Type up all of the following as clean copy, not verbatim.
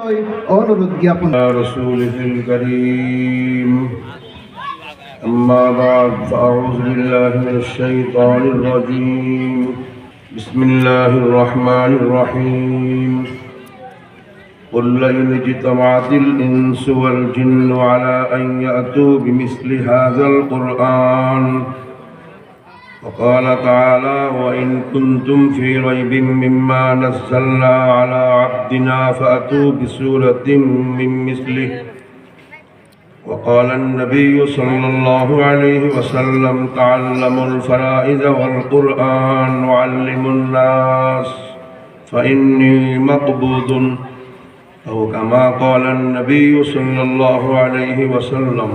অনুরোধ জ্ঞাপন রসুলিল করিম أما بعد فأعوذ بالله من الشيطان الرجيم بسم الله الرحمن الرحيم قل لئن اجتمعت الإنس والجن على أن يأتوا بمثل هذا القرآن وقال تعالى وإن كنتم في ريب مما نزلنا على عبدنا فأتوا بسورة من مثله وقال النبي صلى الله عليه وسلم تعلموا الفرائض والقرآن وعلموا الناس فإني مقبوض أو كما قال النبي صلى الله عليه وسلم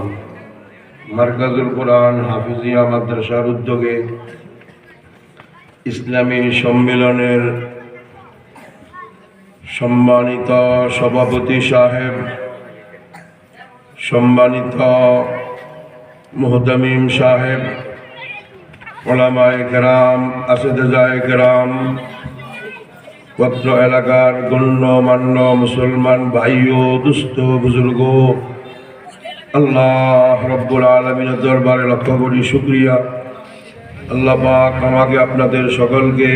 মার্কাজুল কোরআন হাফিজিয়া মাদ্রাসার উদ্যোগে ইসলামী সম্মেলনের সম্মানিত সভাপতি সাহেব, সম্মানিত মুহতামিম সাহেব, উলামায়ে কেরাম, আসেদায়ে কেরাম, পত্র এলাকার গণ্যমান্য মুসলমান ভাইও, দুস্থ বুজুর্গ, আল্লাহ রব্বুল আলামিনের দরবারে লক্ষ কোটি শুকরিয়া। আল্লাহ পাক আমাকে আপনাদের সকলকে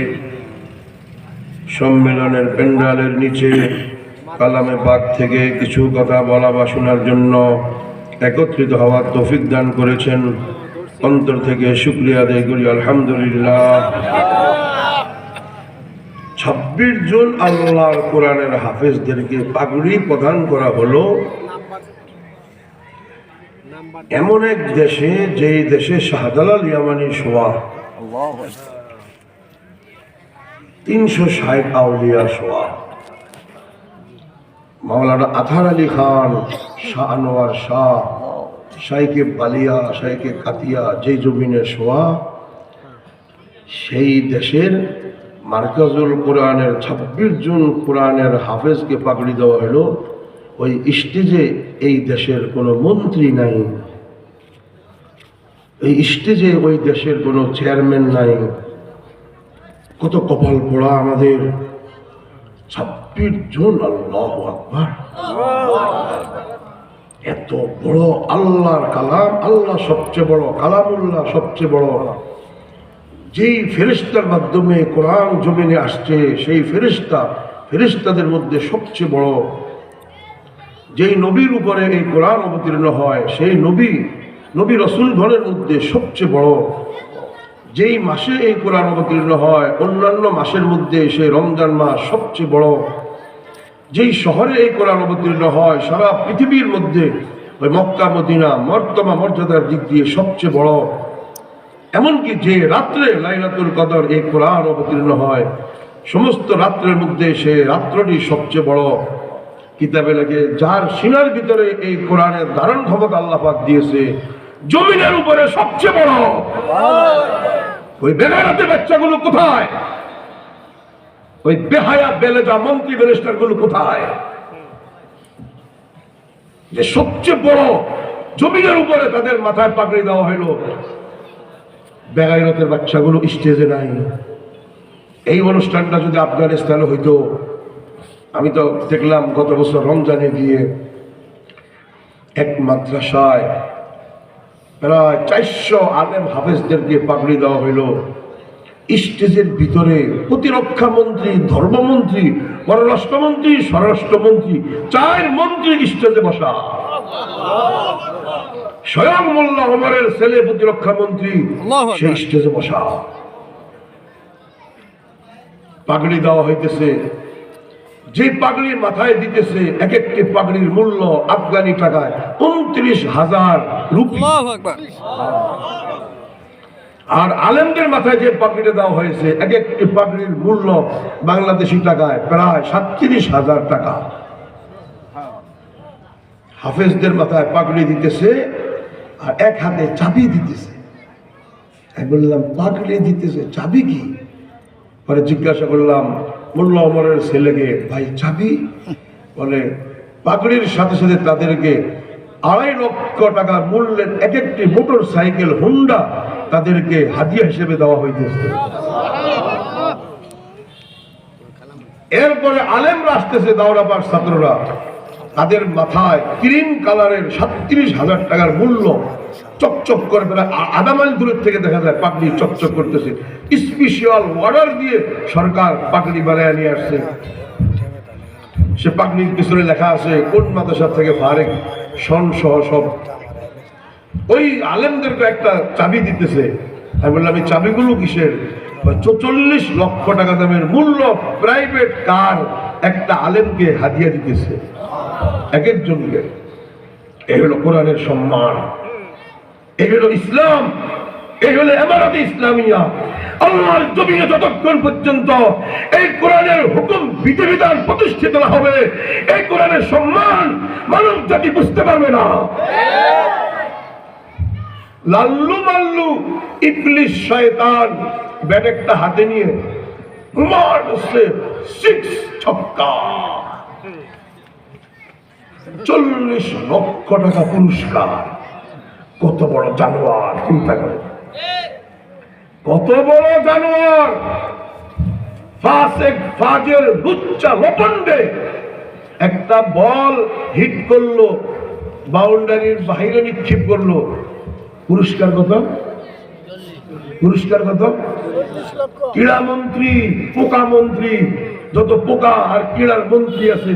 সম্মেলনের প্যান্ডালের নিচে কালামে পাক থেকে কিছু কথা বলা বা শোনার জন্য একত্রিত হওয়ার তৌফিক দান করেছেন। অন্তর থেকে শুকরিয়া আদায় করি, আলহামদুলিল্লাহ। 26 জন আল্লাহর কোরআনের হাফেজদেরকে পাগড়ি প্রদান করা হলো এমন এক দেশে, যেই দেশে শাহজালাল ইয়ামানি সোয়া 360 আউলিয়া সোয়া, মাওলানা আথার আলী খান, শাহ আনোয়ার শাহ, শাইকে বালিয়া, শাইকে কাতিয়া, যেই জমিনে সোয়া, সেই দেশের মার্কাজুল কোরআনের 26 জন কোরআনের হাফেজকে পাগড়ি দেওয়া হলো। ওই স্টেজে এই দেশের কোনো মন্ত্রী নাই, এই স্টেজে ওই দেশের কোনো চেয়ারম্যান নাই। কত কপাল পোড়া আমাদের! 26 জন, আল্লাহু আকবার! এত বড় আল্লাহর কালাম, আল্লাহ সবচেয়ে বড়, কালামুল্লাহ সবচেয়ে বড়। যেই ফেরেশতার মাধ্যমে কোরআন জমিনে আসছে, সেই ফেরেশতাদের মধ্যে সবচেয়ে বড়। যেই নবীর উপরে এই কোরআন অবতীর্ণ হয়, সেই নবী রসুলগণের মধ্যে সবচেয়ে বড়। যেই মাসে এই কোরআন অবতীর্ণ হয়, অন্যান্য মাসের মধ্যে সেই রমজান মাস সবচেয়ে বড়। যেই শহরে এই কোরআন অবতীর্ণ হয়, সারা পৃথিবীর মধ্যে ওই মক্কা মদিনা মর্তবা মর্যাদার দিক দিয়ে সবচেয়ে বড়। এমনকি যে রাত্রে লাইলাতুল কদর এই কোরআন অবতীর্ণ হয়, সমস্ত রাত্রের মধ্যে সে রাত্রটি সবচেয়ে বড়। কিতাবে লাগে যার সিনার ভিতরে এই কোরআনের ধারণ ক্ষমতা আল্লাহ পাক দিয়েছে, জমিনের উপরে সবচেয়ে বড়। ওই বেগানাতে বাচ্চাগুলো কোথায়? ওই বেহায়া বেলেজা মন্ত্রী ব্যারিস্টার গুলো কোথায়? যে সবচেয়ে বড় জমিনের উপরে তাদের মাথায় পাগড়ি দেওয়া হইল, বেগাইরতের বাচ্চাগুলো স্টেজে নাই। এই অনুষ্ঠানটা যদি আফগানিস্তানে হইতো, আমি তো দেখলাম গত বছর রমজানে গিয়ে এক মাদ্রাসায় প্রায় 400 আলেম হাফেজদেরকে পাগড়ি দেওয়া হইল। স্টেজের ভিতরে প্রতিরক্ষা মন্ত্রী, ধর্মমন্ত্রী, পররাষ্ট্রমন্ত্রী, স্বরাষ্ট্রমন্ত্রী, 4 মন্ত্রী স্টেজে বসা। স্বয়ং মোল্লা ওমরের ছেলে প্রতিরক্ষা মন্ত্রী, সেই স্টেজে বসা। পাগড়ি দেওয়া হইতেছে। যে পাগড়ির মাথায় দিতেছে, এক একটি পাগড়ির মূল্য আফগানি টাকায় 29,000 রুপি। আর আলেমদের মাথায় যে পাগড়িটা দেওয়া হয়েছে, এক একটি পাগড়ির মূল্য বাংলাদেশি টাকায় প্রায় 37,000 টাকা। হাফেজদের মাথায় পাগড়ি দিতেছে আর এক হাতে চাবি দিতেছে। আমি বললাম, পাগড়ি দিতেছে, চাবি কি? পরে জিজ্ঞাসা করলাম মোল্লা ওমরের ছেলেকে, ভাই চাবি? বলে পাগড়ির সাথে সাথে তাদেরকে 2.5 লক্ষ টাকা মূল্যের এক একটি মোটর সাইকেল হুন্ডা তাদেরকে হাদিয়া হিসেবে দেওয়া হইতেছে। এরপরে আলেমরা আসতেছে, দাওরাপাড় ছাত্ররা, তাদের মাথায় ক্রিম কালারের 37,000 টাকার মূল্য, চকচক করে প্রায় আধা মাইল দূরের থেকে দেখা যায় পাগড়ি চকচক করতেছে। স্পেশাল অর্ডার দিয়ে সরকার পাগড়ি বানায় নিয়ে আসছে। সে পাগড়ির পিছনে লেখা আছে কোন মাদ্রাসা থেকে ফারেক, সন সহ সব। ওই আলেমদেরকে একটা চাবি দিতেছে। আমি বললাম এই চাবিগুলো কিসের? 44 লক্ষ টাকা দামের মূল্য প্রাইভেট কার একটা আলেমকে হাদিয়া দিতেছে এক একজনকে। এই হলো কোরআনের সম্মান, এই হলো ইসলাম, এই হলো ইমারত ইসলামিয়া। আল্লাহর জমিনে যতক্ষণ পর্যন্ত এই কোরআনের হুকুম বিধিবিধান প্রতিষ্ঠিত না হবে, এই কোরআনের সম্মান মানব জাতি বুঝতে পারবে না। লাল্লু মাল্লু ইবলিস শয়তান ব্যাট একটা হাতে নিয়ে মারছে 6 ছক্কা, 40 লক্ষ টাকা পুরস্কার। কত বড় জানোয়ার, চিন্তা করে, কত বড় জানোয়ার। ফাসেক ফাজের লুচ্চা লোপন্ডে একটা বল হিট করলো, বাউন্ডারির বাইরে নিক্ষেপ করলো, পুরস্কার কত? পুরস্কার কত? ক্রীড়া মন্ত্রী, পোকা মন্ত্রী, যত পোকা আর ক্রীড়ার মন্ত্রী আছে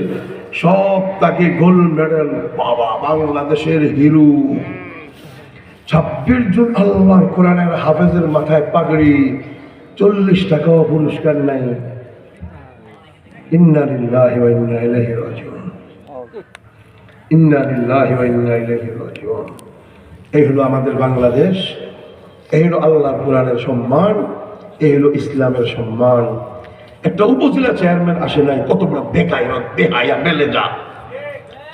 সব তাকে গোল্ড মেডেল। বাবা, বাংলাদেশের হিরো। 26 জন আল্লাহর কোরআনের হাফেজের মাথায় পাগড়ি, 40 টাকাও পুরস্কার নাই। ইন্না লিল্লাহি ওয়া ইন্না ইলাইহি রাজিউন, ইন্না লিল্লাহি ওয়া ইন্না ইলাইহি রাজিউন। এই হলো আমাদের বাংলাদেশ, এই হলো আল্লাহর কোরআনের সম্মান, এই হলো ইসলামের সম্মান। একটা উপজেলা চেয়ারম্যান আসে নাই, কত বড় বেকায়রা, বেহায়া, বেলেজা।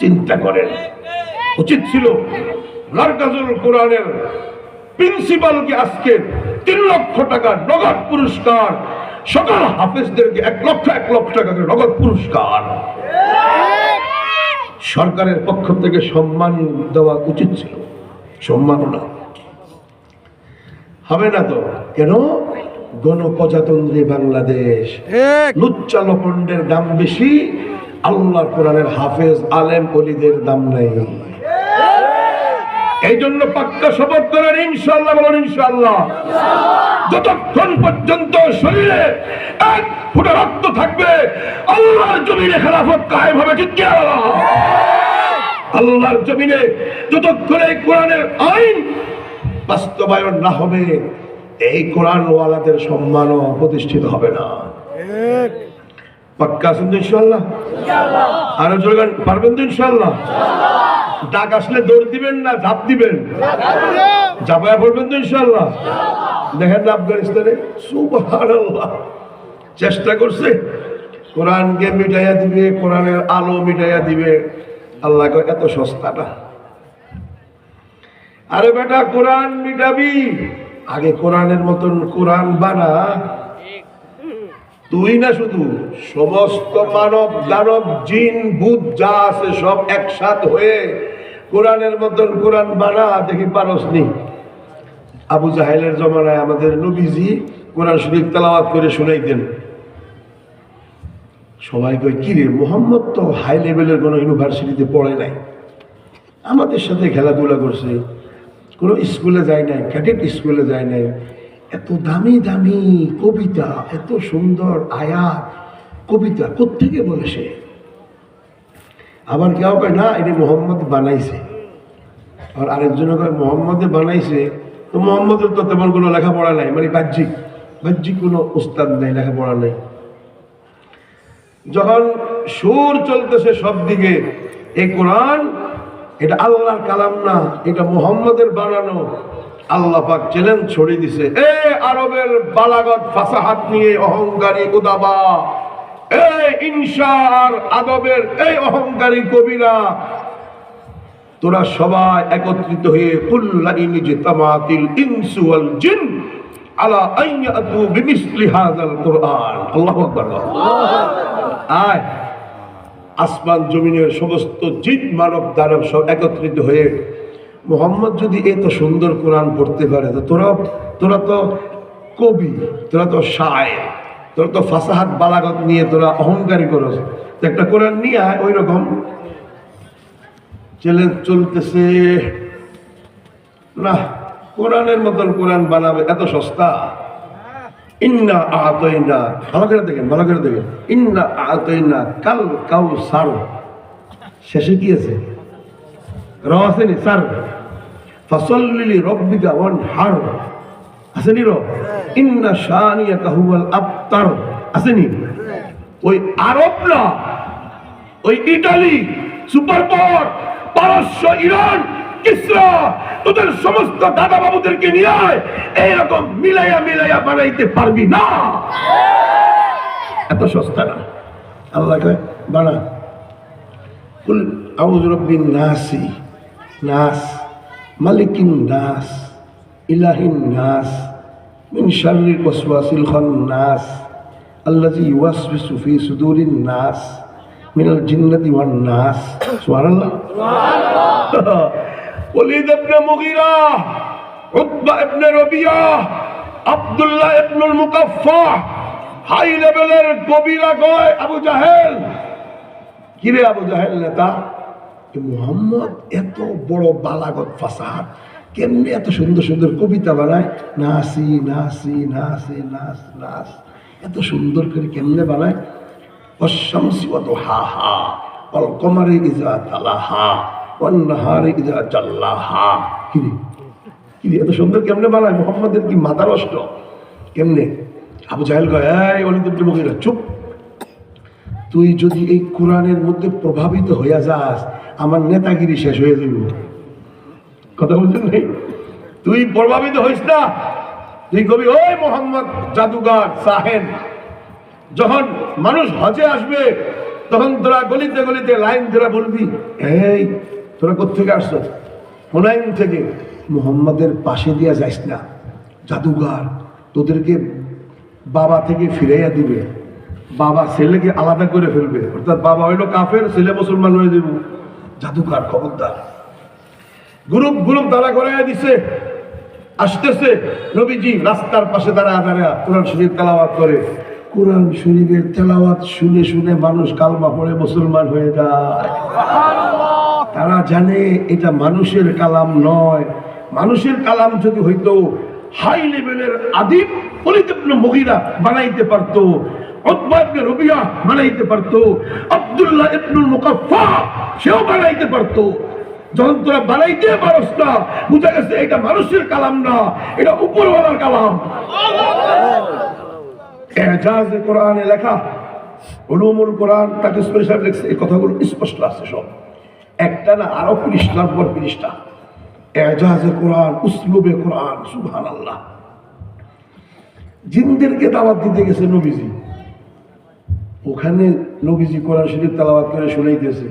চিন্তা করেন, উচিত ছিল মারকাজুল কোরআনের প্রিন্সিপালকে আজকে 3 লক্ষ টাকা নগদ পুরস্কার, সকল হাফেজদেরকে 1 লক্ষ টাকা করে নগদ পুরস্কার সরকারের পক্ষ থেকে সম্মান দেওয়া উচিত ছিল। সম্মাননা হবে না তো কেন? গণপ্রজাতন্ত্রী বাংলাদেশ, লুচ্চা লপন্ডের দাম বেশি, আল্লাহর কোরআনের হাফেজ আলেম ওলিদের দাম নাই। এই জন্য পাক্কা শপথ করেন ইনশাআল্লাহ, বলেন ইনশাআল্লাহ। যতক্ষণ পর্যন্ত শরীরে 1 ফোঁটা রক্ত থাকবে আল্লাহর জমিনে খেলাফত কায়েম হবে। ঠিক কি? আল্লাহর জমিনে যতক্ষণ এই কোরআনের আইন বাস্তবায়ন না হবে, এই কোরআনওয়ালাদের সম্মানও প্রতিষ্ঠিত হবে না। পাক্কা আছেন তো ইনশাআল্লাহ? আরো জোরে পারবেন তো ইনশাআল্লাহ? ডাক আসলে দৌড় দিবেন না ঝাঁপ দিবেন? ঝাঁপায়া পড়বেন তো ইনশাআল্লাহ? দেখেন না আফগানিস্তানে সুবহানাল্লাহ চেষ্টা করছে কোরআনকে মিটাইয়া দিবে, কোরআনের আলো মিটাইয়া দিবে। আল্লাহ এত সস্তা না। আরে বেটা, কোরআন মিটাবি, আগে কোরআনের মতন কোরআন বানা। তুই না, শুধু সমস্ত মানব দানব জিন ভূত যা আছে সব একসাথ হয়ে কোরআনের মতন কোরআন বানা। দেখি পারস নি? আবু জাহেলের জমানায় আমাদের নবীজি কোরআন শরীফ তেলাওয়াত করে শুনাইতেন। সবাই কয় কি রে, মুহাম্মদ তো হাই লেভেলের কোনো ইউনিভার্সিটিতে পড়ে নাই, আমাদের সাথে খেলাধুলা করছে, কোনো স্কুলে যায় নাই, ক্যাডেট স্কুলে যায় নাই, এত দামি দামি কবিতা, এত সুন্দর আয়াত কবিতা কোত্থেকে বলে সে? আবার কেউ কয় না এটা মোহাম্মদ বানাইছে, আর আরেকজনে কয় মোহাম্মদে বানাইছে, তো মোহাম্মদের তো তেমন কোনো লেখাপড়া নাই, মানে বাহ্যিক কোনো উস্তাদ নাই, লেখাপড়া নাই। যখন সুর চলতেছে সব দিকে, এই কোরআন এটা আল্লাহর কালাম না, এটা মুহাম্মদের বানানো। আল্লাহ পাক চ্যালেঞ্জ ছড়িয়ে দিছে, এ আরবের বালাগত ফাসাহাত নিয়ে অহংকারী উদাবা, এই ইনশা আর আদবের এই অহংকারী কবিরা, তোরা সবাই একত্রিত হয়ে কুল্লা ইনজতামাতিল ইনসু ওয়াল জিন আলা আইয়াতু বিমিসলি হাযাল কুরআন। আল্লাহু আকবার। আয় আসমান জমিনের সমস্ত জিন মানব দানব সব একত্রিত হয়ে, মুহাম্মদ যদি এত সুন্দর কোরআন পড়তে পারে, তো তোরা তো কবি, তোরা তো শায়ের, তোরা তো ফাসাহাত বালাগত নিয়ে তোরা অহংকারী করস, তো একটা কোরআন নিয়ে আয় ওই রকম চ্যালেঞ্জ চলতেছে। না, কোরআনের মতন কোরআন বানাবে এত সস্তা? ইন্না আতাইনা, ভালো করে দেখেন, ভালো করে দেখেন, ইন্না আতাইনা কাল কাউসার, শেষে কি আছে? র আসেনি সার, ফাসাল্লি লিরাব্বিকা ওয়ানহার, আসেনি র? ইন্না শানিয়াকা হুয়াল আবতার, আসেনি? ওই আরব না, ওই ইটালি সুপার পাওয়ার, পারস্য, ইরান, কিসরা, তোদের সমস্ত দাদা বাবুদেরকে নিয়ে আয়, এইরকম মিলাইয়া মিলাইয়া বানাইতে পারবি না। এত সস্তা না। আল্লাহ কয় বানা। কুল আউযু বিরাব্বিন নাসি, নাস, মালিকিন নাস, ইলাহিন নাস, মিন শাররিল ওয়াসওয়াসিল খান্নাস, আল্লাযী ইউওয়াসওয়িসু ফী সুদুরিন নাস, মিনাল জিন্নাতি ওয়ান নাস। সুবহানাল্লাহ, সুবহানাল্লাহ। Walid ibn Mughira, Utba ibn Rabia, Abdullah ibnul Muqaffa, high লেভেলের কবিরা কয় আবু জাহেল, কিরে আবু জাহেল নেতা, মুহাম্মদ এত বড় বালাগত ফাসাহাত, কেমনে এত সুন্দর সুন্দর কবিতা বানায়, নাসি নাসি নাসি নাস নাস, এত সুন্দর করে কেমনে বানায়? ওয়াশ-শামসি ওয়া দুহাহা ওয়াল কমারি ইযা তালাহা ওয়ান নাহারি ইযা জাল্লাহা। কিরে কিরে এত সুন্দর কেমনে বানায়? মুহাম্মদের কি মাথা নষ্ট? কেমনে? আবু জাহেল কয়, এই ওলীদ ইবনে মুগীরা, চুপ, তুই যদি এই কোরআনের মধ্যে প্রভাবিত হইয়া যাস, আমার নেতাগিরি শেষ হয়ে যাইব। কথা বলছেন নেই? তুই প্রভাবিত হইস না, তুই কবি ওই মোহাম্মদ জাদুগার সাহেব। যখন মানুষ হজে আসবে তখন তোরা গলিতে গলিতে লাইন ধরে বলবি, এই তোরা কোত্থেকে আসছ? হুনাইন থেকে। মুহাম্মাদের পাশে দিয়া যাইস না, জাদুগার তোদেরকে বাবা থেকে ফিরাইয়া দিবে, বাবা ছেলেকে আলাদা করে ফেলবে, অর্থাৎ বাবা হইলো কাফের, ছেলে মুসলমান হয়ে দেব। জাদুকার, খবরদার। গ্রুপ গ্রুপ দাঁড়া করাইয়া দিছে, আসতেছে নবীজি রাস্তার পাশে দাঁড়ায় দাঁড়ায় কোরআন শরীফ তেলাওয়াত করে। কোরআন শরীফের তেলাওয়াত শুনে শুনে মানুষ কালমা পড়ে মুসলমান হয়ে যায়। তারা জানে এটা মানুষের কালাম নয়। মানুষের কালাম যদি হইতো, হাই লেভেলের আদিব ওলীদ ইবনে মুগীরা বানাইতে পারতো, উতবা ইবনে রবিয়া বানাইতে পারতো, আব্দুল্লাহ ইবনুল মুকাফফা সেও বানাইতে পারতো। যখন তোরা বানাইতে পারস না, বুঝা গেছে এটা মানুষের কালাম না, এটা উপরওয়ালার কালাম। এজাজে কোরআনে লেখা, উলুমুল কোরআন তাকে স্পেশাল লেখছে, এই কথাগুলো স্পষ্ট আছে সব, একটা না আরো পৃষ্ঠার পর পৃষ্ঠা। এজাজে কোরআন, উসলুবে কোরআন, সুবহানাল্লাহ। জিনদেরকে দাওয়াত দিতে গেছে নবীজি, ওখানে নবীজি কোরআন শরীফ তেলাওয়াত করে শুনাইতেছে,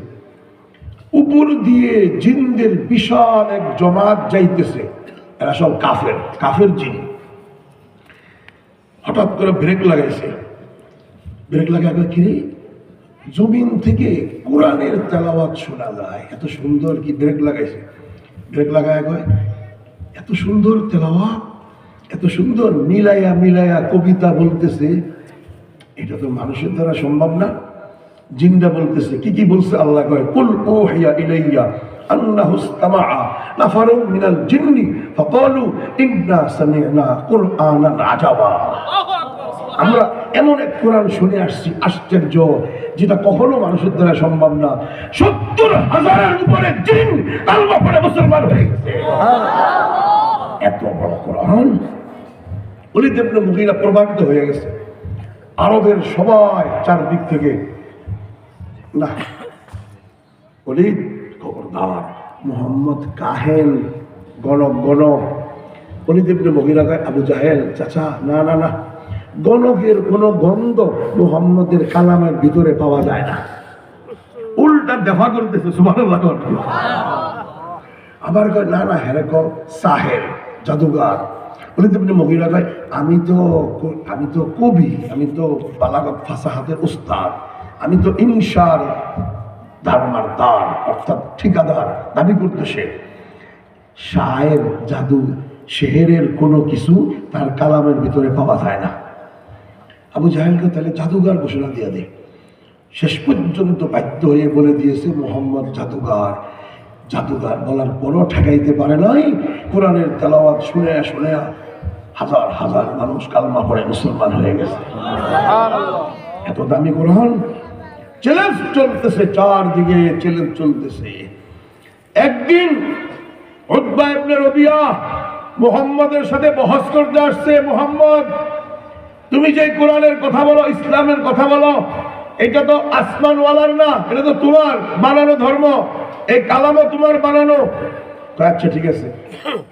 উপর দিয়ে জিনদের বিশাল এক জমাত যাইতেছে, এরা সব কাফের, কাফের জিন। হঠাৎ করে ব্রেক লাগাইছে, ব্রেক লাগাবে কি, জমিন থেকে কোরআনের তেলাওয়াত শোনা যায়, এত সুন্দর। কি ব্রেক লাগাইছে? ব্রেক লাগায় কয়, এত সুন্দর তেলাওয়াত, এত সুন্দর মিলাইয়া মিলাইয়া কবিতা বলতেছে, এটা তো মানুষের দ্বারা সম্ভব না। জিন্দা বলতেছে, কি কি বলছে? আল্লাহ কয়, কুল উহিয়া ইলাইয়া আন্নাহু ইসতামাআ নাফারুম মিনাল জিন্নি ফাকালু ইন্না সামি'না কুরআনান আজাবা। আমরা এমন এক কোরআন শুনে আসছি আশ্চর্য, যেটা কখনো মানুষের দ্বারা সম্ভব না। ৭০,০০০-এর উপরে জিন কালমা পড়ে মুসলমান হয়ে গেছে। এত বড় কোরআন। ওলীদ ইবনে মুগীরা প্রভাবিত হয়ে গেছে। আরবের সবাই চারদিক থেকে, না ওলীদ খবরদার, মুহাম্মদ কাহেন, গণক গণক। ওলীদ ইবনে মুগীরা কয়, আবু জাহেল চাচা, না না না, গণকের কোন গন্ধ মুহাম্মদের কালামের ভিতরে পাওয়া যায় না। উল্টা দেখা করতেছে, সুবহানাল্লাহ। আবার কয়, না না, হ্যাঁ কর সাহের, জাদুগার। ওলীদ ইবনে মুগীরা কয়, আমি তো কবি, আমি তো বালাগত ফাসাহাতের উস্তাদ, আমি তো ইনশার দারমারদার, অর্থাৎ ঠিকাদার দাবি করতেছে। শায়ের, জাদু, শেহেরের কোনো কিছু তার কালামের ভিতরে পাওয়া যায় না। আবু জাহেলকে তাহলে জাদুঘর ঘোষণা দিয়ে দেয়। শেষ পর্যন্ত বাধ্য হয়ে বলে দিয়েছে মোহাম্মদ জাদুঘর। জাদুঘর বলার পরও ঠেকাইতে পারে নাই। কোরআনের তেলাওয়াত শুনে শুনে হাজার হাজার মানুষ কালমা পড়ে মুসলমান হয়ে গেছে। এত দামি কোরআন। চ্যালেঞ্জ চলতেছে, চারদিকে চ্যালেঞ্জ চলতেছে। একদিন উতবা ইবনে রবিয়া মুহাম্মদের সাথে বহস করতে আসছে। মুহাম্মদ, তুমি যে কোরআনের কথা বলো, ইসলামের কথা বলো, এটা তো আসমানওয়ালার না, এটা তো তোমার বানানো ধর্ম, এই কালামও তোমার বানানো। আচ্ছা ঠিক আছে,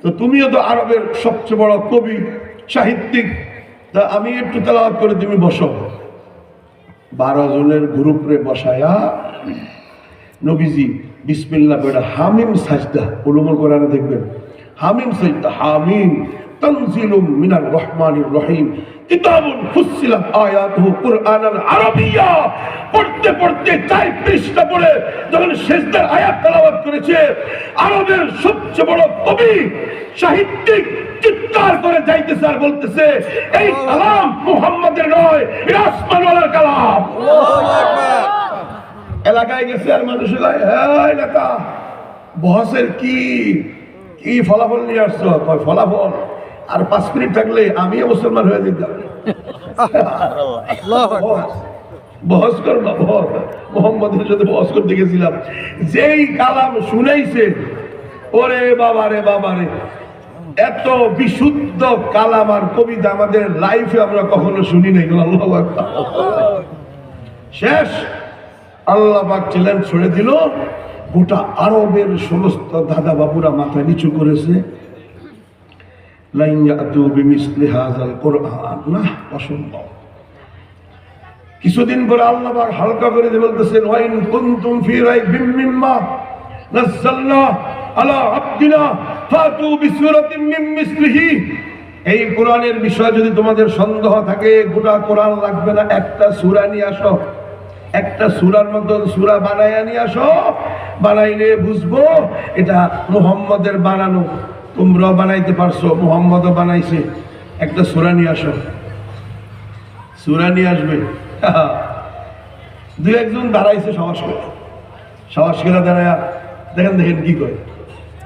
তো তুমিও তো আরবের সবচেয়ে বড় কবি সাহিত্যিক, তা আমি একটু তেলাওয়াত করে তুমি বসো। 12 জনের গ্রুপরে বসায়া নবীজি বিসমিল্লাহ বলে হামিম সাজদা, উলুমুল কোরআনে দেখবেন হামিম সাজদা, হামিম তানজিলুম মিনার রহমানির রহিম কিতাবুন ফুসসিলাত আয়াতুহু কুরআনান আরাবিয়্যা। পড়তে পড়তে 4 পৃষ্ঠা পড়ে যখন সিজদার আয়াত তেলাওয়াত করেছে, আরবের সবচেয়ে বড় কবি সাহিত্যিক চিৎকার করে যাইতেছে আর বলতেছে, এই কালাম মুহাম্মাদের নয়, এটা আসমানওয়ালার কালাম। আল্লাহু আকবার। এলাকায় গেছে আর মানুষ হ্যাঁ এলাকা বহসের কি কি ফলাফল নিয়ে আসছো? কয় ফলাফল আর 5 মিনিট থাকলে আমিও মুসলমান হয়ে যেতাম। বহস করবা, মোহাম্মদের সাথে বহস করতে গেছিলাম, যেই কালাম শুনাইছে, ওরে বাবারে বাবারে, এত বিশুদ্ধ কালাম আর কবিতা আমাদের লাইফে আমরা কখনো শুনি নাই। আল্লাহু আকবার। শেষ আল্লাহ পাক চ্যালেঞ্জ ছড়ে দিল। গোটা আরবের সমস্ত দাদা বাবুরা মাথা নিচু করেছে। লাইন ইয়াতু বিমিসলি হাযাল কুরআন, না অসম্ভব। কিছুদিন পরে আল্লাহ পাক হালকা করে দিয়ে বলতেছেন, ওয়া ইন কুনতুম ফি রাইবিম মিম্মা নাযালনা আলা আবদিনা ফাতু বিসূরাতিন মিন মিসলিহি। এই কোরআনের বিষয়ে যদি তোমাদের সন্দেহ থাকে, গোটা কোরআন লাগবে না, একটা সূরা নিয়ে আসো, একটা সূরার মতন সূরা বানাইয়া নিয়ে আসো, বানাইলে বুঝবো এটা মুহাম্মদের বানানো। তোমরাও বানাইতে পারছো, মুহাম্মদও বানাইছে, একটা সূরা নিয়ে আসো। সূরা নিয়ে আসবে। 2-1 দাঁড়াইছে সাহস করে, সাহস করে দাঁড়ায়া দেখেন কি করে।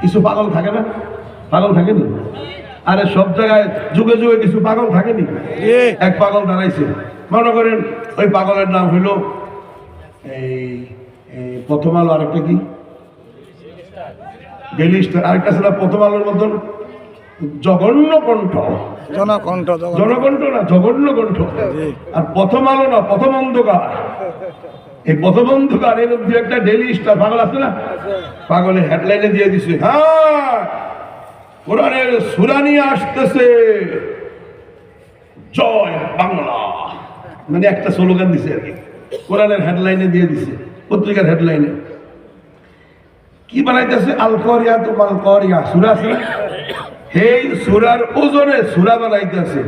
কিছু পাগল থাকে না? পাগল থাকেনি? আরে সব জায়গায় যুগে যুগে কিছু পাগল থাকেনি? এক পাগল দাঁড়াইছে, মনে করেন ওই পাগলের নাম হইল এই প্রথম আলো, আরেকটা কি ডেইলি স্টার, আরেকটা ছিল প্রথম আলোর মতন জঘন্য কণ্ঠ, জনকণ্ঠ না, জঘন্য কণ্ঠ। আর প্রথম আলো না, প্রথম অন্ধকার। এই প্রথম অন্ধকার এর মধ্যে একটা ডেইলি স্টার পাগল আছে না, পাগলের হেডলাইনে দিয়ে দিছে, হ্যাঁ কোরআনের সূরা নিয়ে আসতেছে, জয় বাংলা, মানে একটা স্লোগান দিছে আর কি, কোরআনের হেডলাইনে দিয়ে দিছে, পত্রিকার হেডলাইনে। কি বানাইতেছে? আল করিয়া তো মাল করিয়া সূরা আছে না, এই সূরার ওজনে সূরা বানাইতেছে।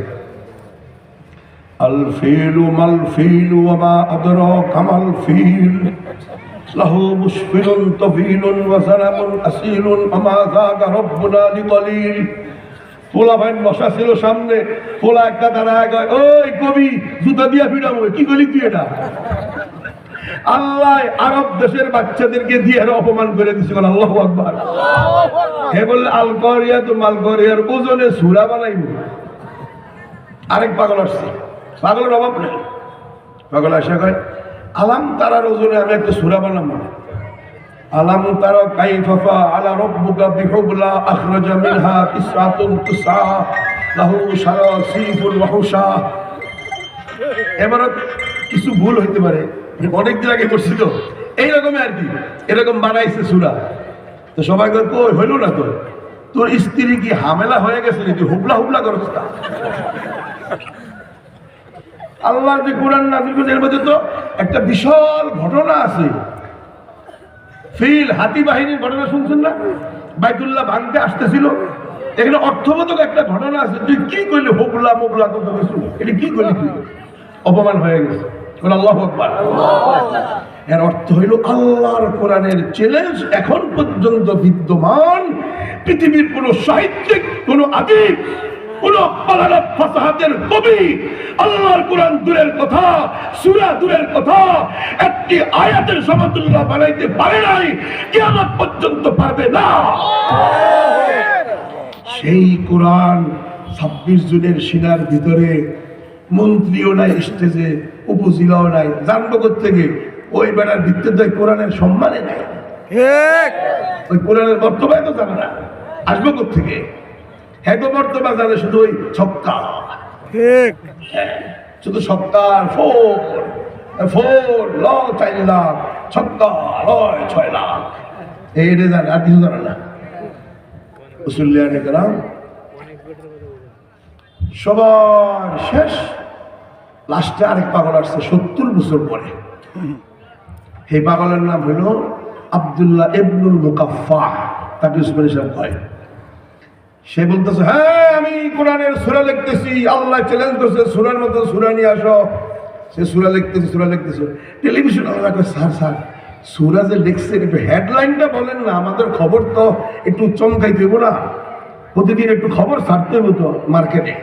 আল ফিলু মাল ফিলু ওয়া মা আদরাকা মাল ফিল লাহু মুশফিলুন তাফিলুন ওয়া সালামুন আসিলুন আমা যাকা রাব্বুনা লিকালিল। পোলা ভাই বসা ছিল সামনে, পোলা একটা দাঁড়ায় কয়, ওই কবি জুতা দিয়া ফিরাবো, কি করলি তুই এটা? আল্লাহ আরব দেশের বাচ্চাদেরকে দিয়ে অপমান করে দিচ্ছে। আল্লাহু আকবার। হে বললে আল করিয়া তো মাল করিয়ার ওজনে সূরা বানাইব। আরেক পাগল আসছে, পাগলের অভাব নেই। পাগল আসা কয়, আলাম তারার ওজনে আমি একটা সূরা বানাবো। আলাম তারা কাইফা ফাআলা রাব্বুকা বিহুবলা আখরাজা মিনহা তিসআতুন তিসআ লাহু শারাসিফুল ওয়া হুশা। এবারে কিছু ভুল হইতে পারে, অনেকদিন আগে করছি তো, এইরকমই আর কি, এরকম বানাইছে সূরা। তো সবাই কয়, কই হইল না তোর, তোর স্ত্রী কি হামেলা হয়ে গেছে নাকি, হুবলা হুবলা করছ? আল্লাহ যে কোরআন নাযিল করেছে এর মধ্যে তো একটা বিশাল ঘটনা আছে। ফিল হাতি বাহিনীর ঘটনা শুনছেন না? বাইতুল্লাহ ভাঙতে আসতেছিল, এখানে অর্থবোধক একটা ঘটনা আছে। তুই কি করলি হুবলা মুবলা কত কিছু, এটা কি করলি তুই? অপমান হয়ে গেছে। আল্লাহু আকবার। এর অর্থ হইল আল্লাহর কোরআনের চ্যালেঞ্জ এখন পর্যন্ত বিদ্যমান। পৃথিবীর কোন সাহিত্যিক, কোন আদিব কোন বালাগাত ফাসাহাতের কবি আল্লাহর কোরআন দূরের কথা, সূরা দূরের কথা, একটি আয়াতের সমতুল্য বানাইতে পারে নাই, কিয়ামত পর্যন্ত পারবে না। সেই কোরআন 26 জুনের সিনার ভিতরে মন্ত্রীও নাই, স্টেজে উপজেলাও নাই, জানবো থেকে ওই বেড়ার ভিত্তিতে কোরআনের সম্মানে নাই, ওই কোরআনের বর্তমানে তো জানে না, আসবো থেকে হ্যাঁ তো বর্তমান জানে শুধু ওই ছক্কা, শুধু ছক্কার ফোর ল 4 লাখ, ছক্কা লয় 6 লাখ, এই জানে, আর কিছু জানে না। মুসল্লিয়ানে কেরাম সবার শেষ, লাস্টে আরেক পাগল আসছে 70 বছর পরে। এই পাগলের নাম হইল আব্দুল্লাহ ইবনুল মুকাফফা, তাকে উসমানী সাহেব কয়। সে বলতেছে, হ্যাঁ আমি কোরআনের সূরা লিখতেছি, আল্লাহ চ্যালেঞ্জ করছে সূরার মতো সূরা নিয়ে আসো। সে সূরা লিখতেছে। টেলিভিশন আল্লাহ কয়, স্যার সূরা যে লিখছেন একটু হেডলাইনটা বলেন না, আমাদের খবর তো একটু চমকাই দেব না, প্রতিদিন একটু খবর ছাড়তে হতো মার্কেটে।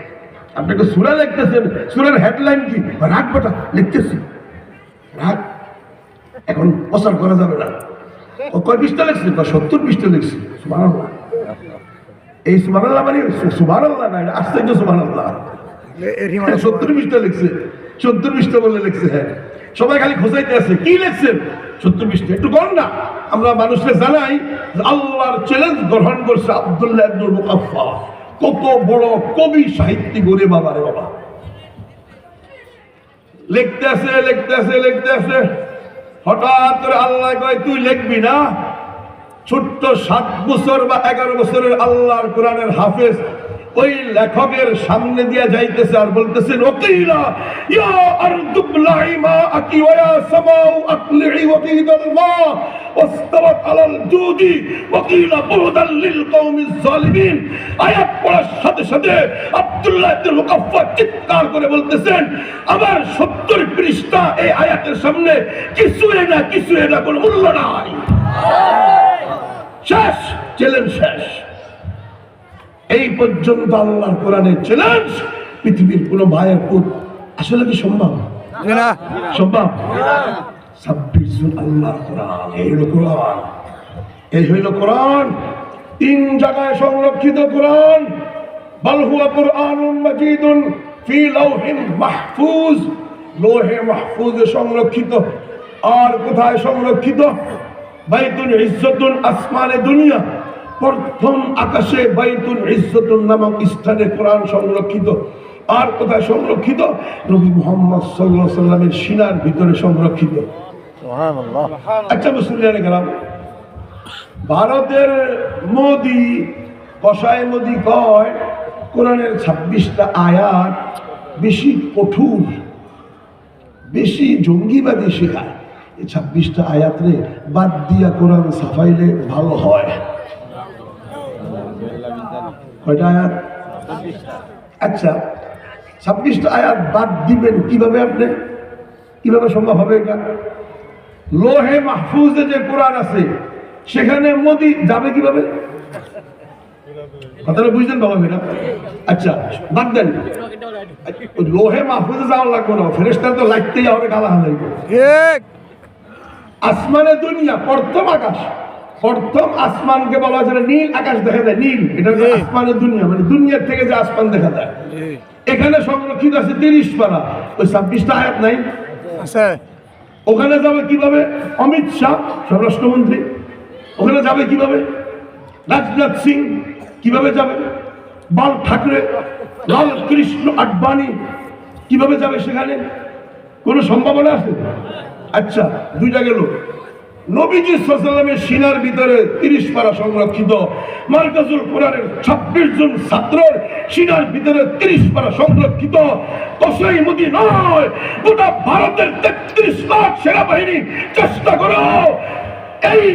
আপনি একটু সূরা লিখতেছেন, সূরার হেডলাইন কি? রাখ বেটা, লিখতেছি, রাখ, এখন প্রচার করা যাবে না। ও কয় পৃষ্ঠা লিখছি? 70 পৃষ্ঠা লিখছি। সুবহানাল্লাহ। এই সুবহানাল্লাহ মানে সুবহানাল্লাহ না, আশ্চর্য সুবহানাল্লাহ। 70 পৃষ্ঠা লিখছে, 70 পৃষ্ঠা বলে লিখছে। হ্যাঁ, সবাই খালি খোঁজাইতে আছে কি লিখছেন, 70 পৃষ্ঠা। একটু কম না, আমরা মানুষকে জানাই আল্লাহর চ্যালেঞ্জ গ্রহণ করছে আব্দুল্লাহ ইবনুল মুকাফফা। কত বড় কবি সাহিত্যিক ওরে বাবা রে বাবা। লিখতে আছে, হঠাৎ করে আল্লাহ কয়, তুই লিখবি না? ছোট্ট 7 বছর বা 11 বছরের আল্লাহর কোরআনের হাফেজ ওই লেখকের সামনে দিয়ে যাইতেছে আর বলতেছেন, ওকিলা ইয়া আরদু বলাই মা আকি ওয়া ইয়া সামাউ আকলি'i ওয়া কিদাল মা ওয়াস্তাওয়াত আলাল জুদি ওকিলা বুদাল লিল কওমিজ জালিমিন। আয়াত পড়ার সাথে সাথে আব্দুল্লাহ ইবনে মুকাফফা চিৎকার করে বলতেছেন, আমার 70 পৃষ্ঠা এই আয়াতের সামনে কিছুই না, কোনো মূল্য নাই। শেষ, চ্যালেঞ্জ শেষ। এই পর্যন্ত আল্লাহর কোরআনের চ্যালেঞ্জ পৃথিবীর কোন ভাইয়ের পুত আসলে কি সম্ভব? সম্ভব? 26 জন আল্লাহর কোরআন, এই হইল কোরআন। 3 জায়গায় সংরক্ষিত কোরআন। বাল হুয়া কুরআনুম মাজিদুন ফি লাওহিন মাহফুজ, লৌহে মাহফুজে সংরক্ষিত। আর কোথায় সংরক্ষিত? বাইতুল ইজ্জতুন, আসমানে দুনিয়া, প্রথম আকাশে বাইতুল ইজ্জতুন নামক স্থানে কোরআন সংরক্ষিত। আর কোথায় সংরক্ষিত? নবী মুহাম্মদ সাল্লাল্লাহু আলাইহি ওয়াসাল্লামের সিনার ভিতরে সংরক্ষিত। সুবহানাল্লাহ। আচ্ছা মুসলিয়ানে গেলাম, ভারতের মোদি, কসাই মোদি কয় কোরআনের 26টা আয়াত বেশি কঠোর, বেশি জঙ্গিবাদী শেখায়। এই 26টা আয়াতরে বাদ দিয়া কোরআন সাফাইলে ভালো হয়। কয়টা আয়াত? আচ্ছা, 26টা আয়াত বাদ দিবেন কিভাবে? আপনি কিভাবে সম্ভব হবে এটা? লোহে মাহফুজে যে কোরআন আছে সেখানে মোদি যাবে কিভাবে? কথাটা বুঝলেন বাবা মেয়েরা? আচ্ছা, বাদ দেন, লোহে মাহফুজে যাওয়া লাগবে না, ফেরেশতারা তো লাগতেই হবে, গালা হালাইবে। আসমানে দুনিয়া, প্রথম আকাশ, প্রথম আসমানকে বলা হয় নীল আকাশ দেখা যায়, নীল, এটা আসমানের দুনিয়া, মানে দুনিয়ার থেকে যে আসমান দেখা যায়। এখানে সংরক্ষিত আছে 30 পারা, ওই 26টা আয়াত নাই। ওখানে যাবে কিভাবে? অমিত শাহ স্বরাষ্ট্রমন্ত্রী ওখানে যাবে কিভাবে? রাজনাথ সিং কিভাবে যাবে? বাল ঠাকরে, লাল কৃষ্ণ আডবাণী কিভাবে যাবে সেখানে? কোনো সম্ভাবনা আছে? আচ্ছা, 2টা গেল। নবীজি সাল্লাল্লাহু আলাইহি ওয়াসাল্লামের সিনার ভিতরে 30 পারা সংরক্ষিত। মারকাজুল কোরআনের 26 জন ছাত্রের সিনার ভিতরে 30 পারা সংরক্ষিত। কসাই মোদি নয়, গোটা ভারতের 33 লাখ সেনাবাহিনী চেষ্টা করো এই